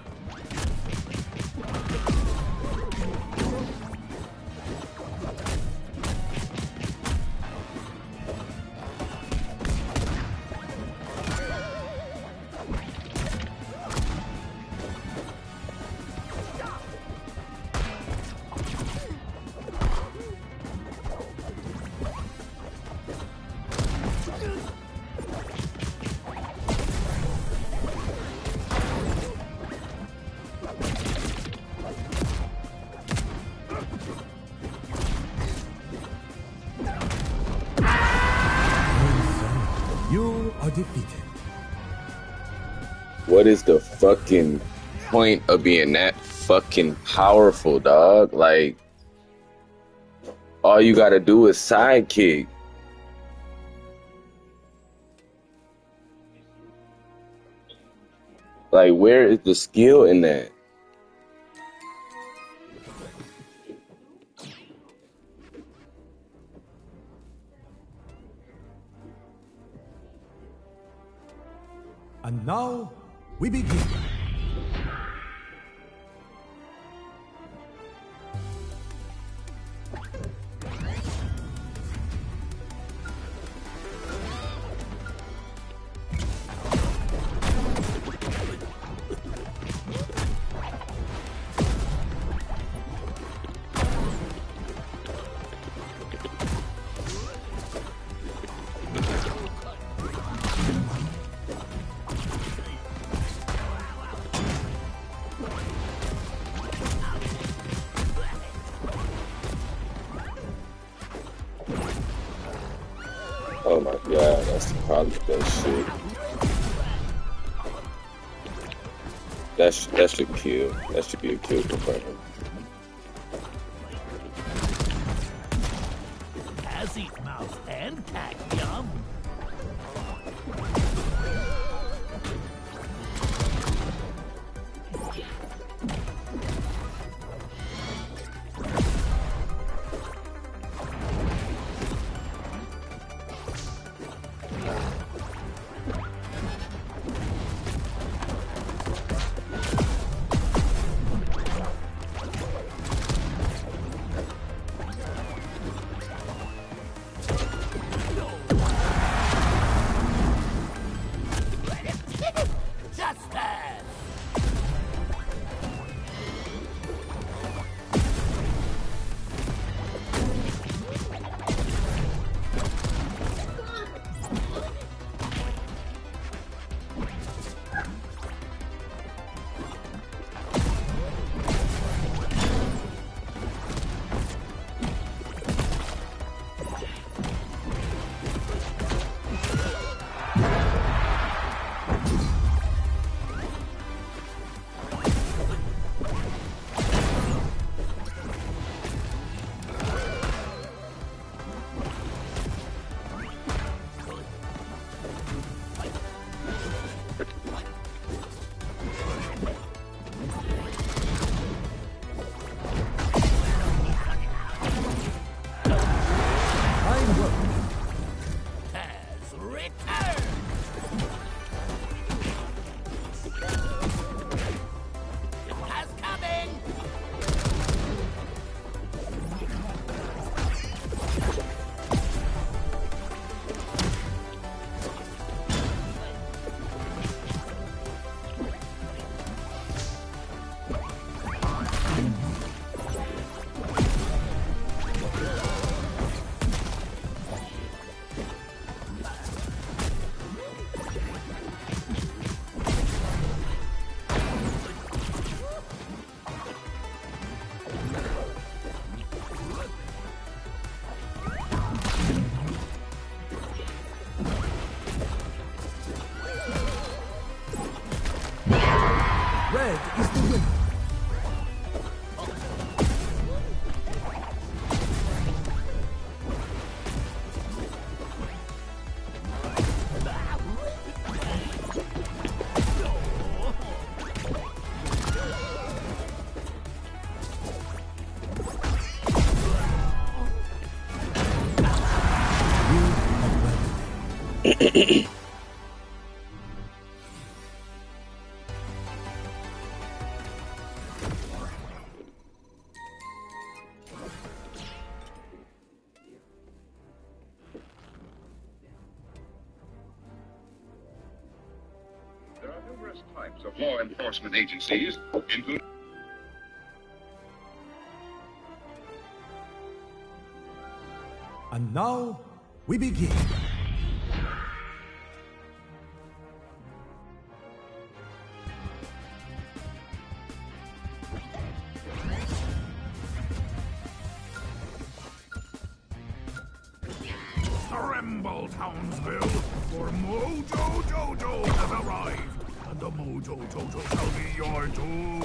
You are defeated. What is the fucking point of being that fucking powerful, dog? Like, all you gotta do is sidekick. Like, where is the skill in that? And now we begin. Oh my god, that's probably that shit. That should kill. That should be a kill confirmed. As eat mouse and cat, yum. Red is the winner. types of law enforcement agencies, including... And now, we begin. Tremble, Townsville, for Mojo Jojo has arrived, and the Mojo Jojo shall be your doom.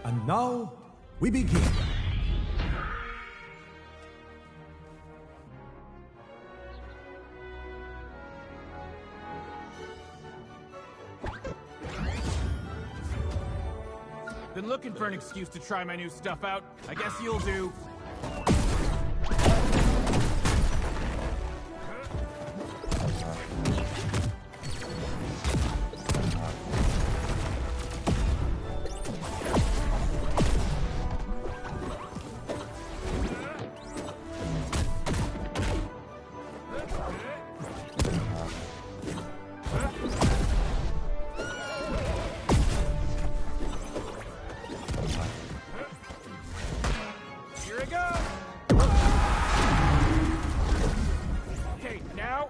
And now, we begin. Been looking for an excuse to try my new stuff out. I guess you'll do.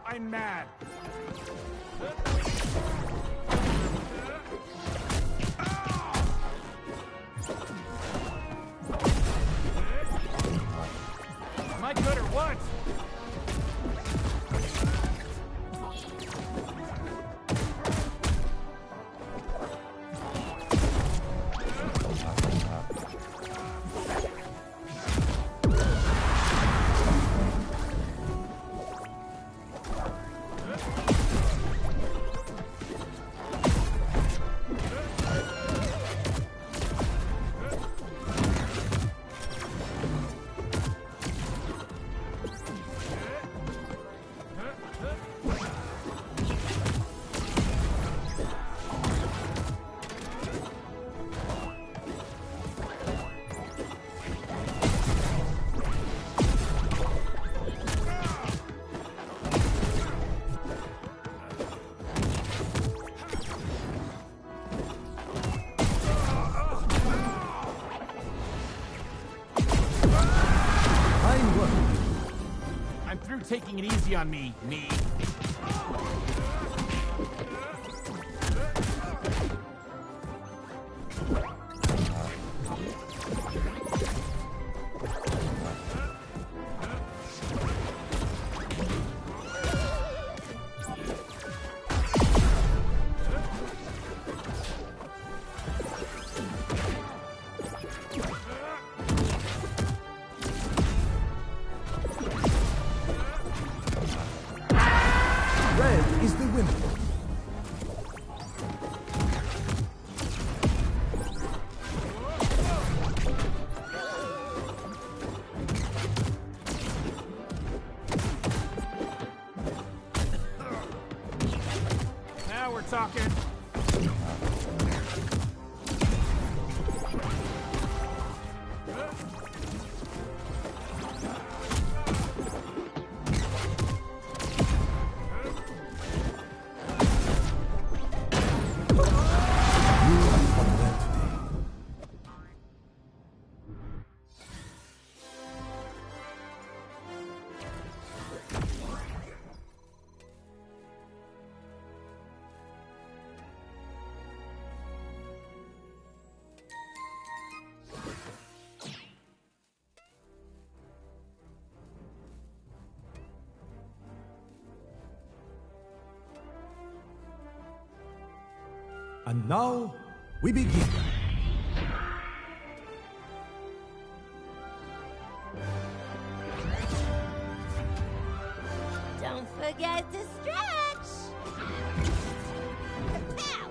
I'm mad. Am I good or what? through taking it easy on me, Red is the winner. Now we're talking. And now, we begin. Don't forget to stretch! Pow!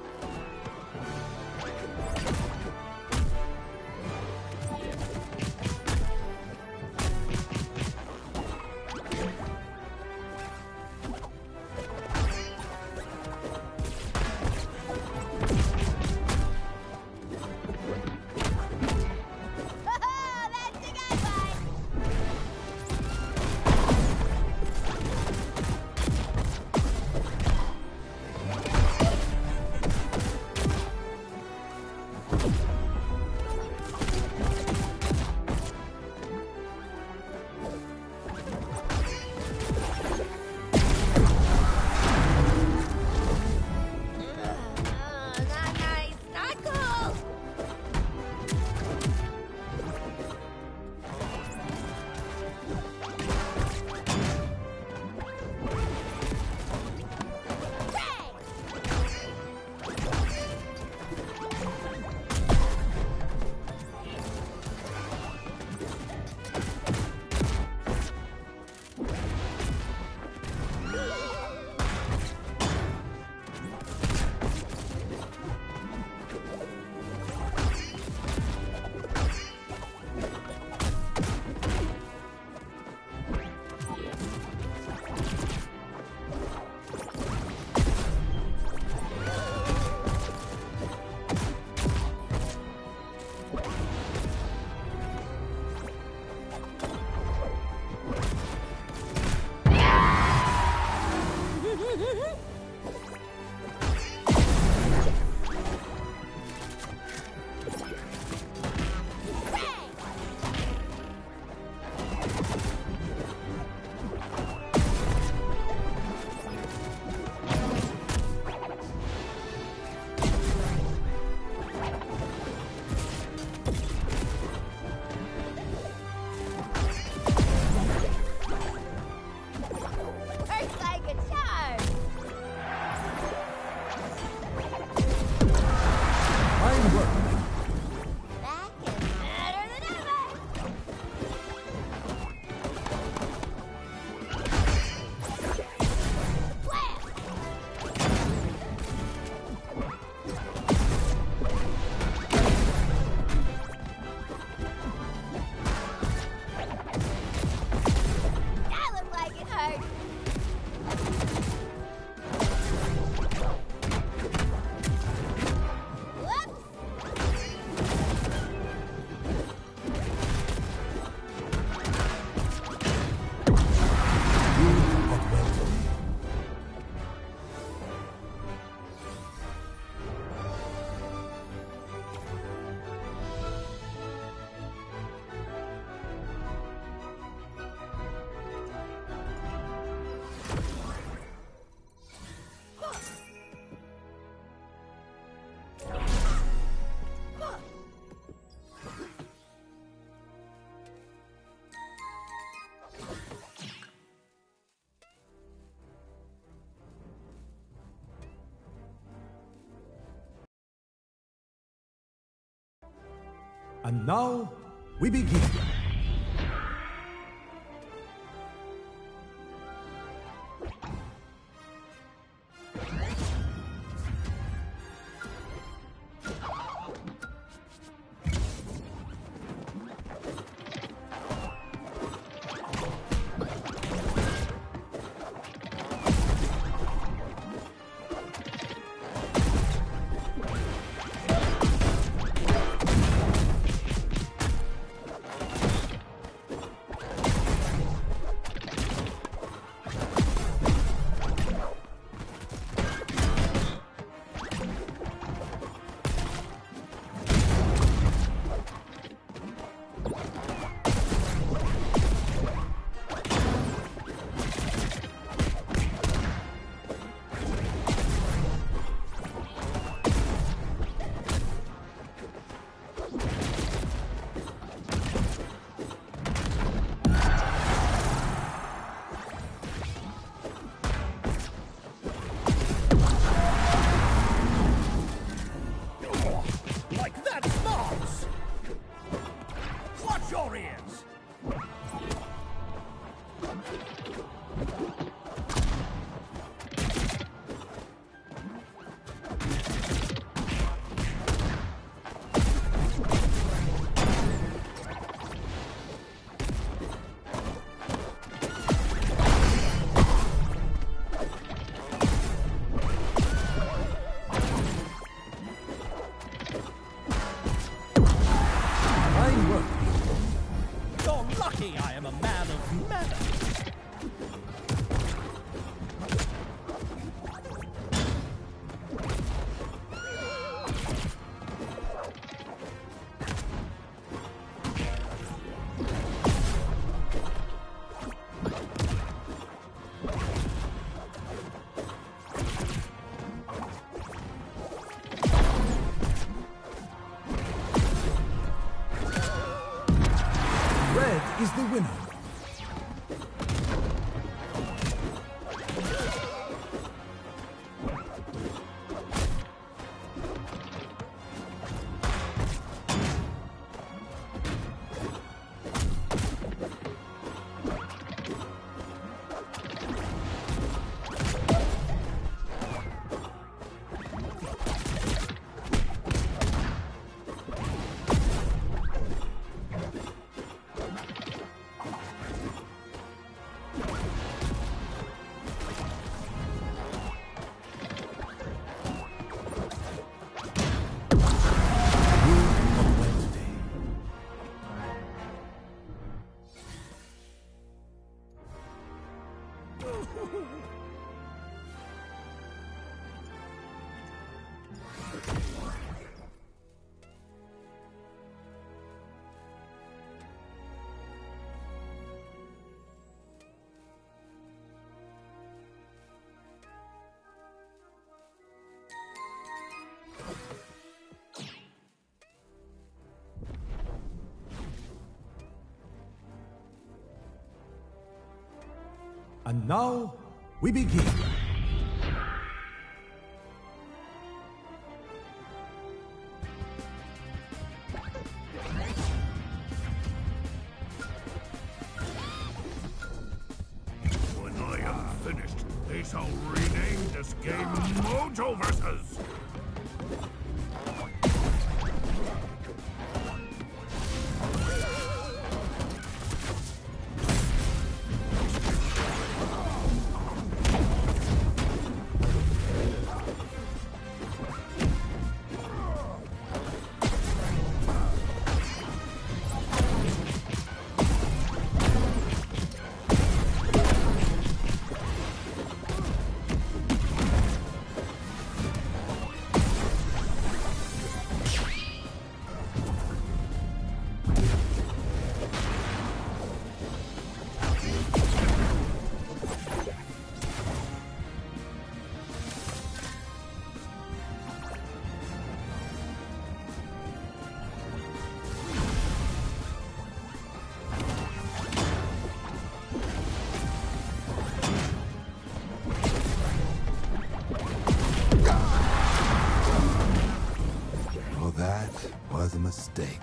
And now, we begin. Is the winner. And now, we begin. When I am finished, they shall rename this game MultiVersus. Well, that was a mistake.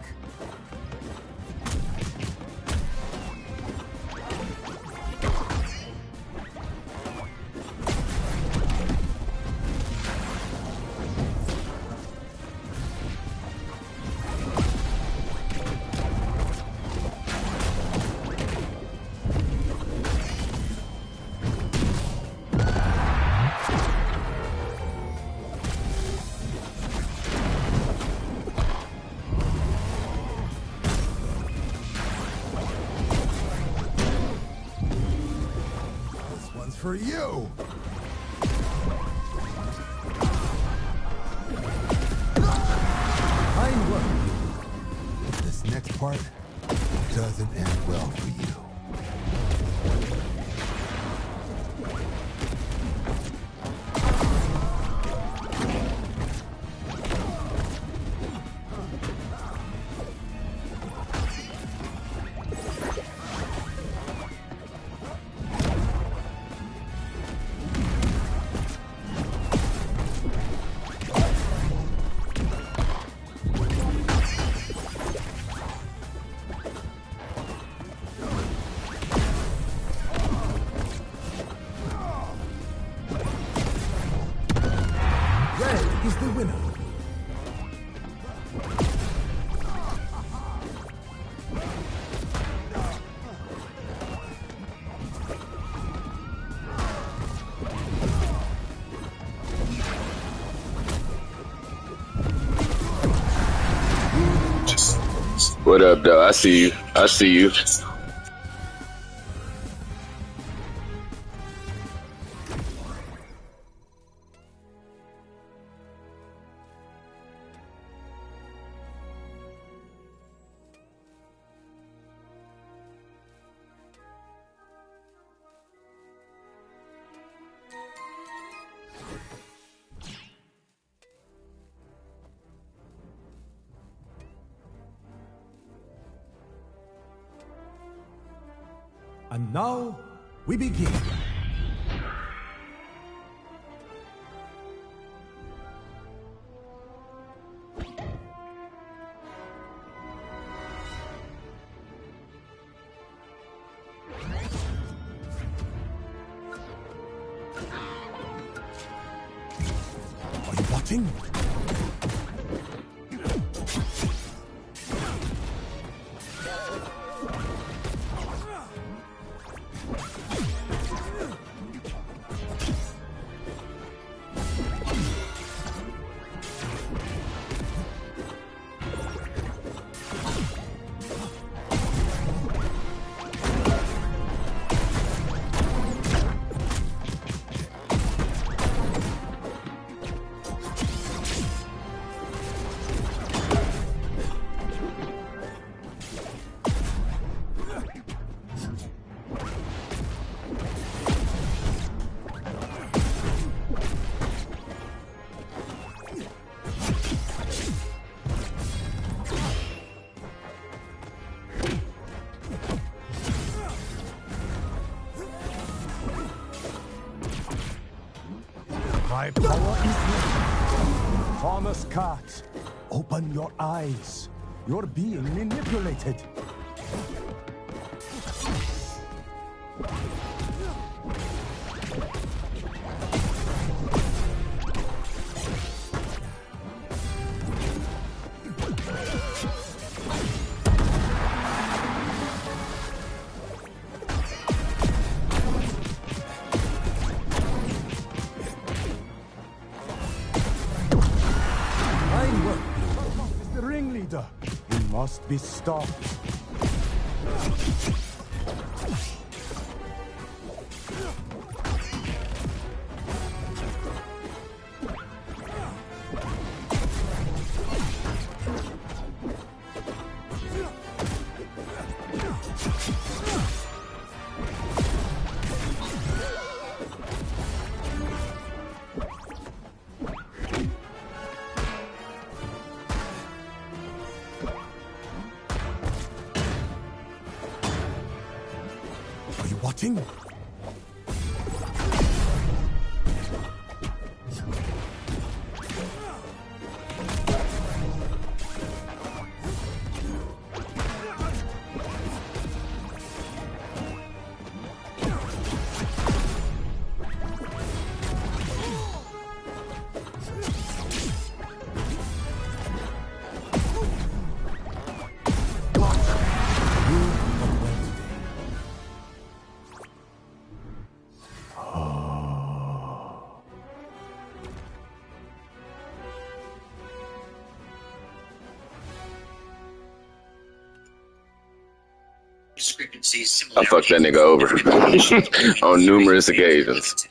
for you! Fine work. This next part doesn't end well for you. Is the winner. What up, though? I see you. I see you. And now, we begin. Are you watching? My power is here. Thomas Cox, open your eyes. You're being manipulated. He must be stopped. Watching? discrepancies, I fucked that nigga over on numerous occasions.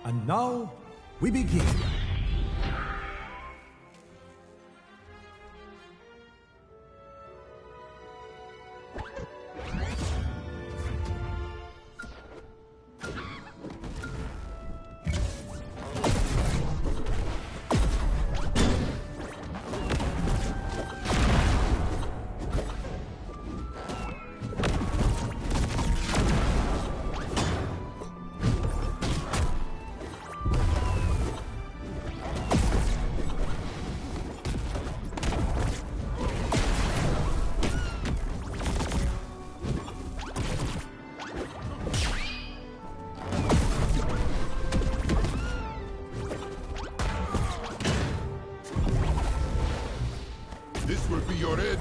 And now, we begin. This will be your end.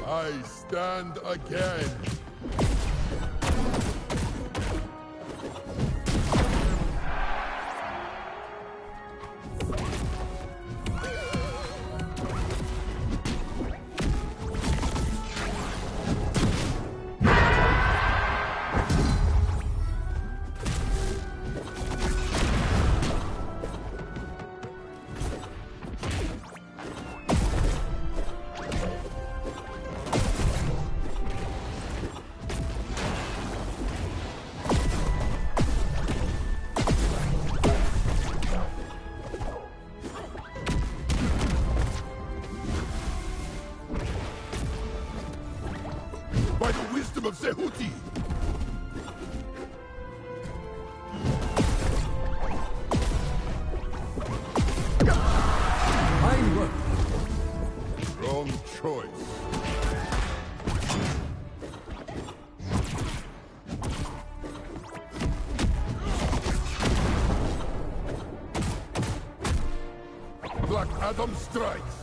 I stand again. victim of Zehuti! Fine work. Wrong choice. Black Adam strikes.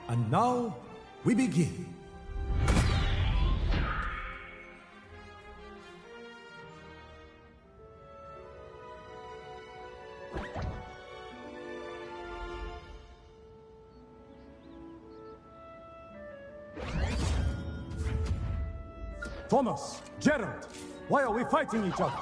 And now, we begin. Thomas, Gerald, why are we fighting each other?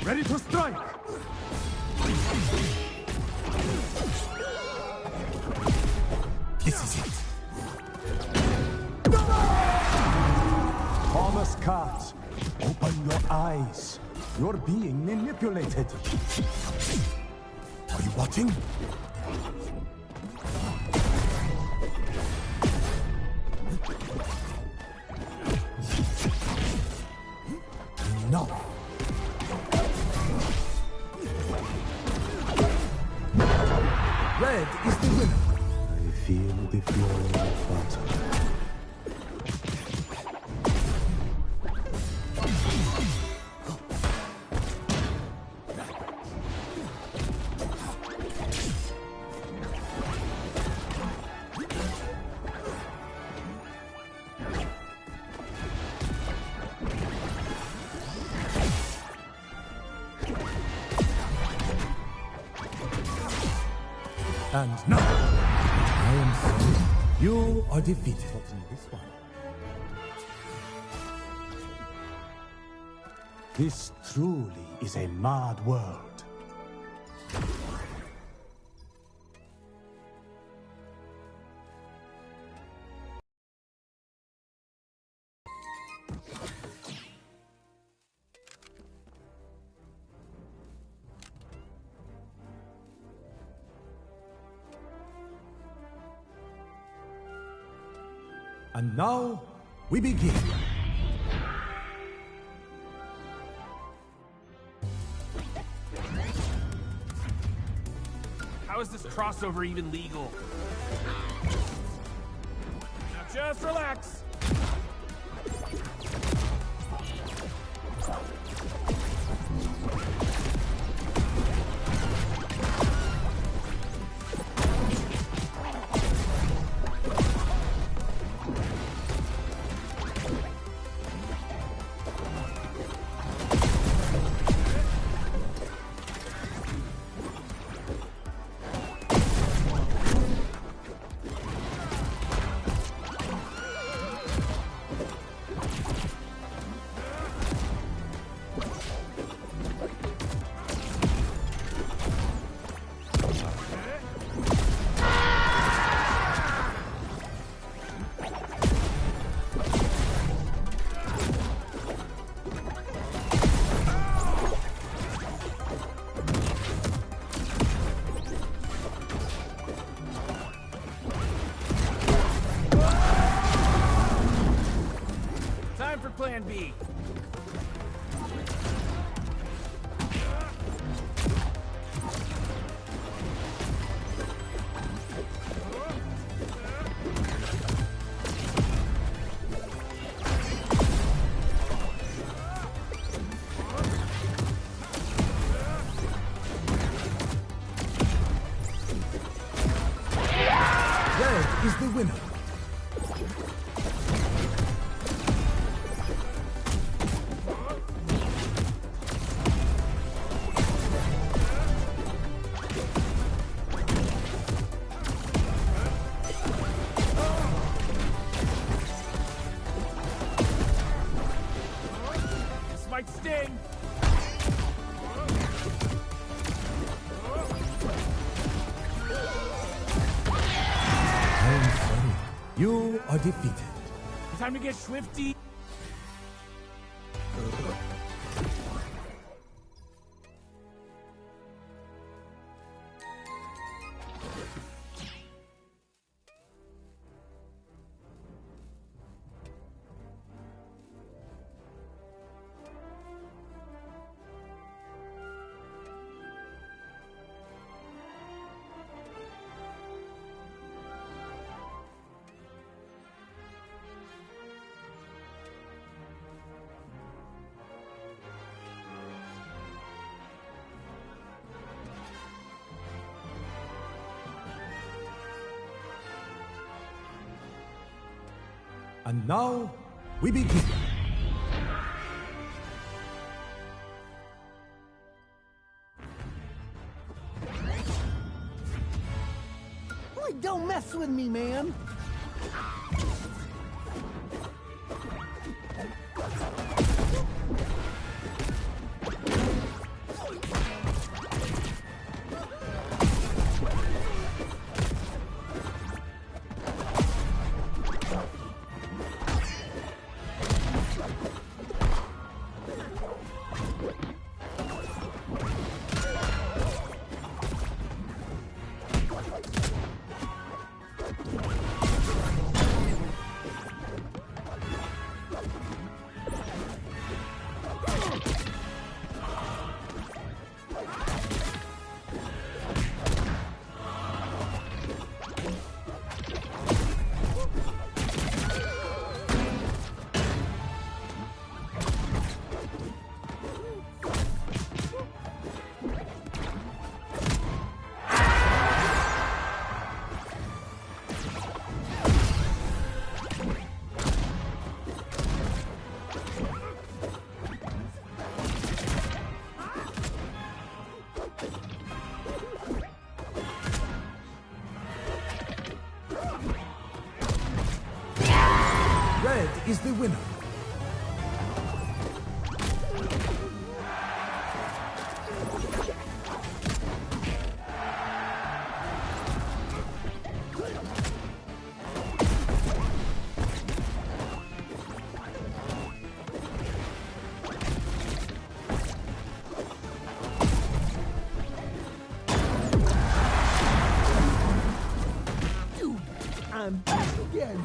Ready to strike! This is it. Thomas Cat, open your eyes. You're being manipulated. Are you watching? No. Red is the winner. I feel the flow of butter. And now, I am sorry. You are defeated. This truly is a mad world. And now, we begin. How is this crossover even legal? Now just relax. Plan B. Red is the winner. might sting. I am sorry. You are defeated. Time to get swifty. And now, we begin. Like, don't mess with me, man. Red is the winner. Dude, I'm back again.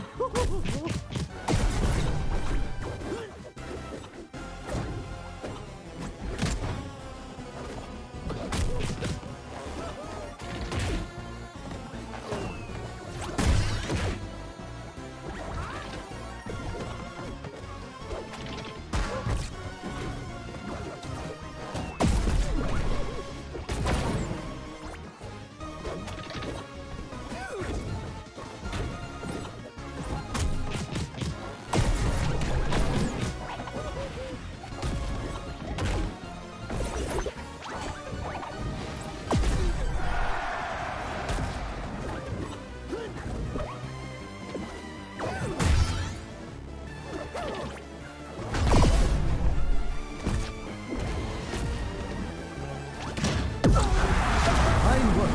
Fine work.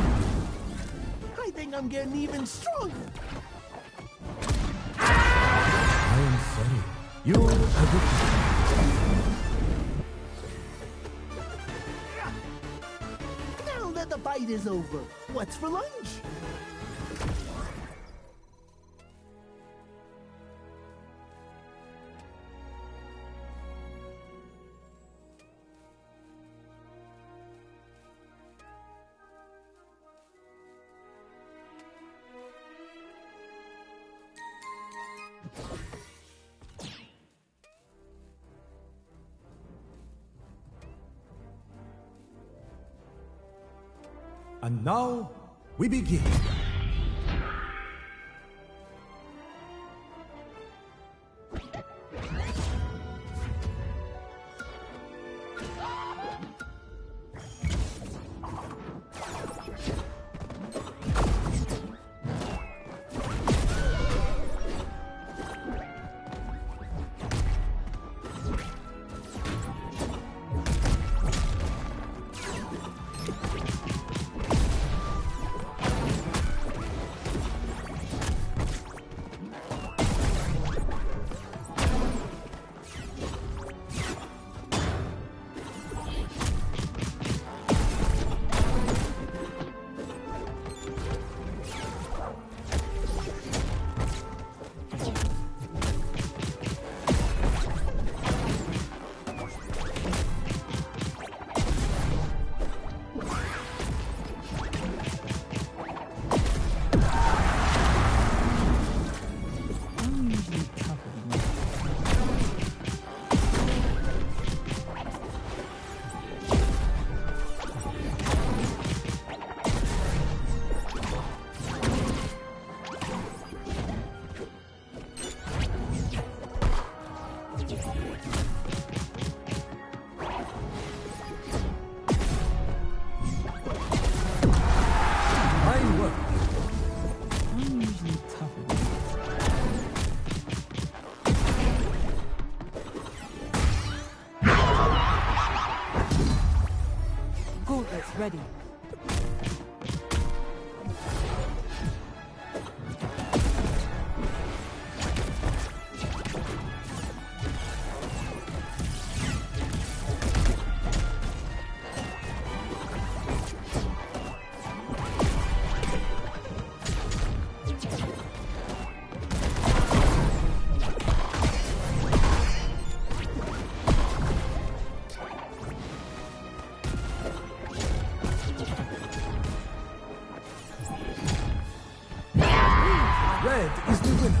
I think I'm getting even stronger. I am sorry. You are defeated. Now that the fight is over, what's for lunch? And now, we begin. ready. Red is the winner.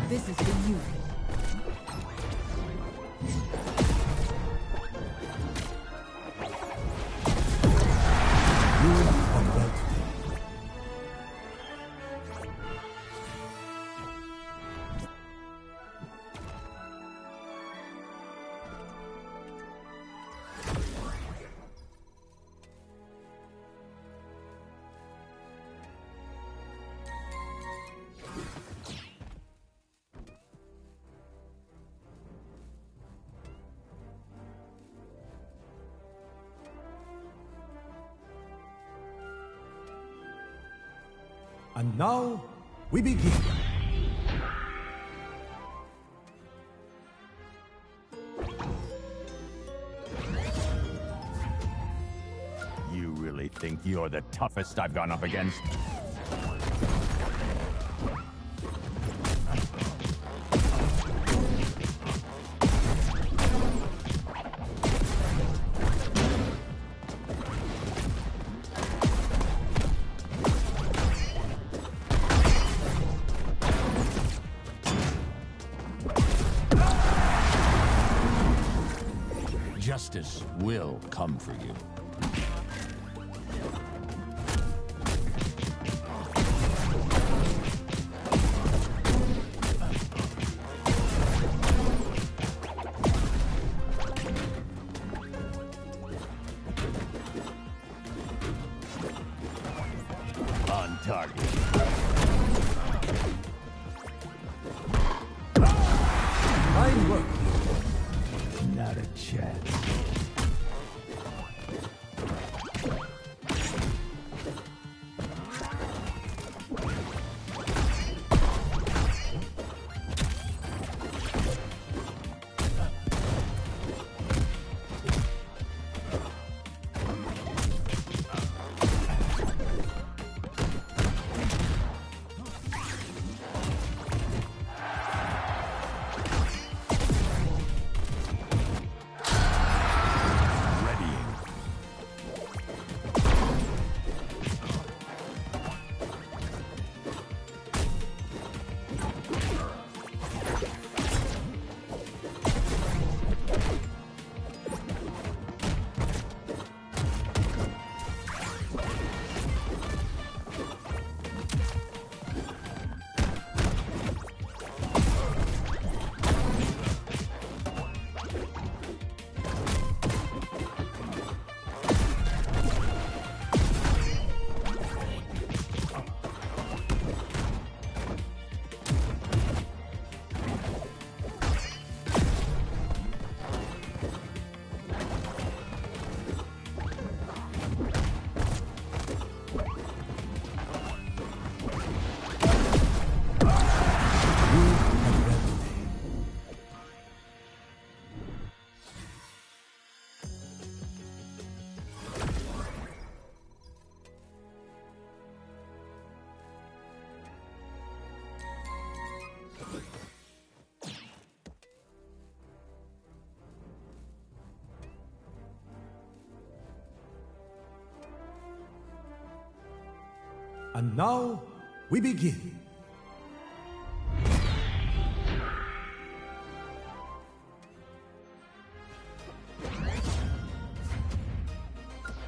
This is for you. And now, we begin. You really think you're the toughest I've gone up against? Justice will come for you. On target. Fine work. Not a chance. And now, we begin.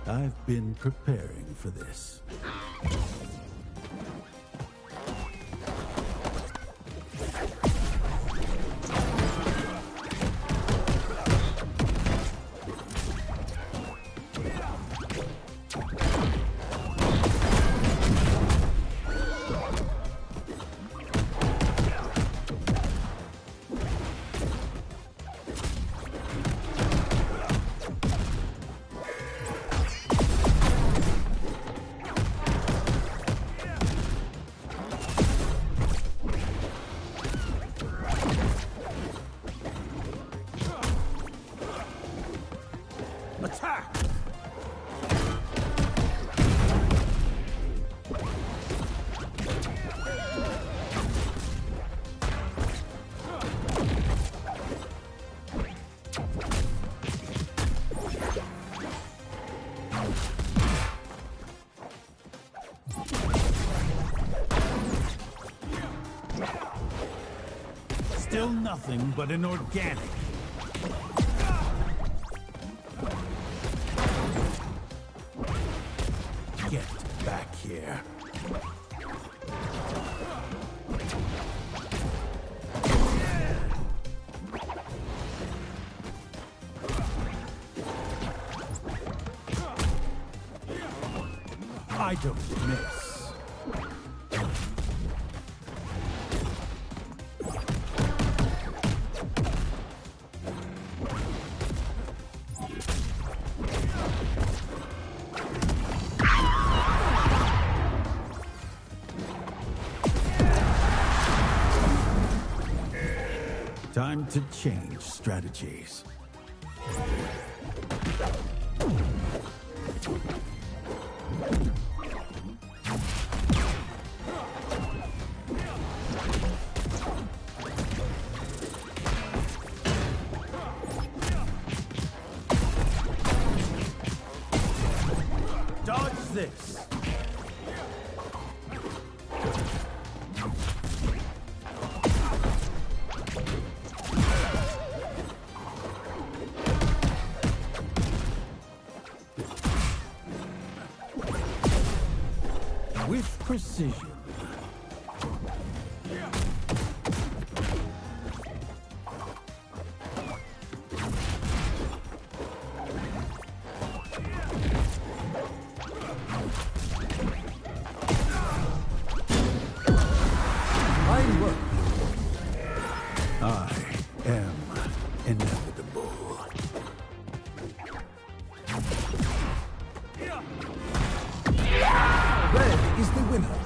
I've been preparing for this. still nothing but an organic. Get back here. I don't miss. Time to change strategies. Dodge this. With precision. I work. I am inevitable. Red is the winner.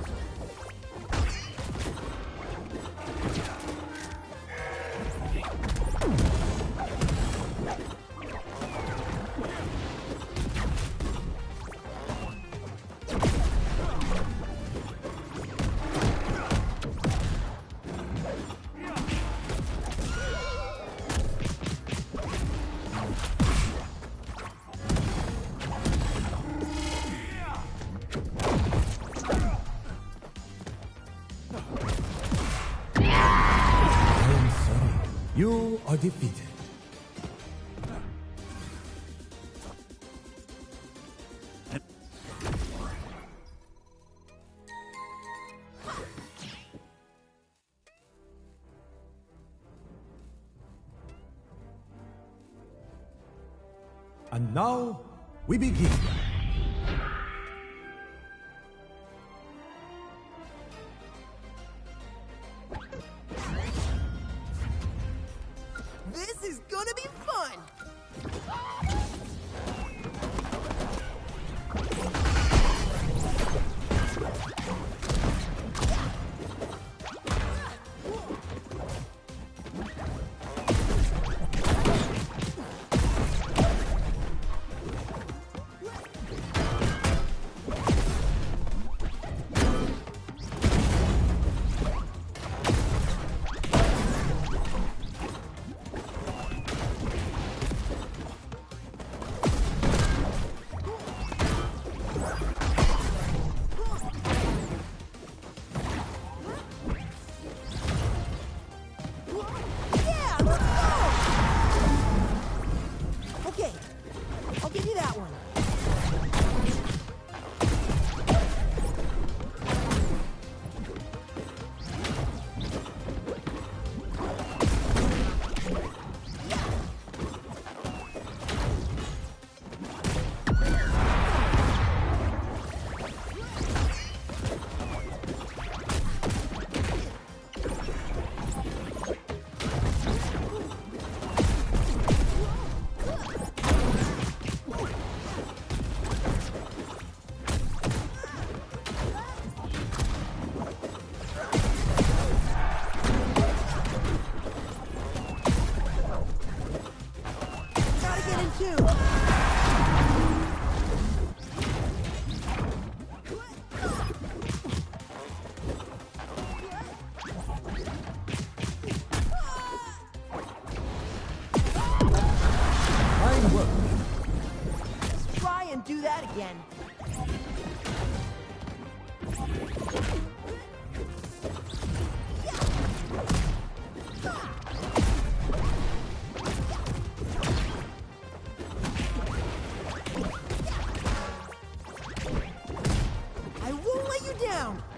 You are defeated. And now we begin. This is gonna be fun! down!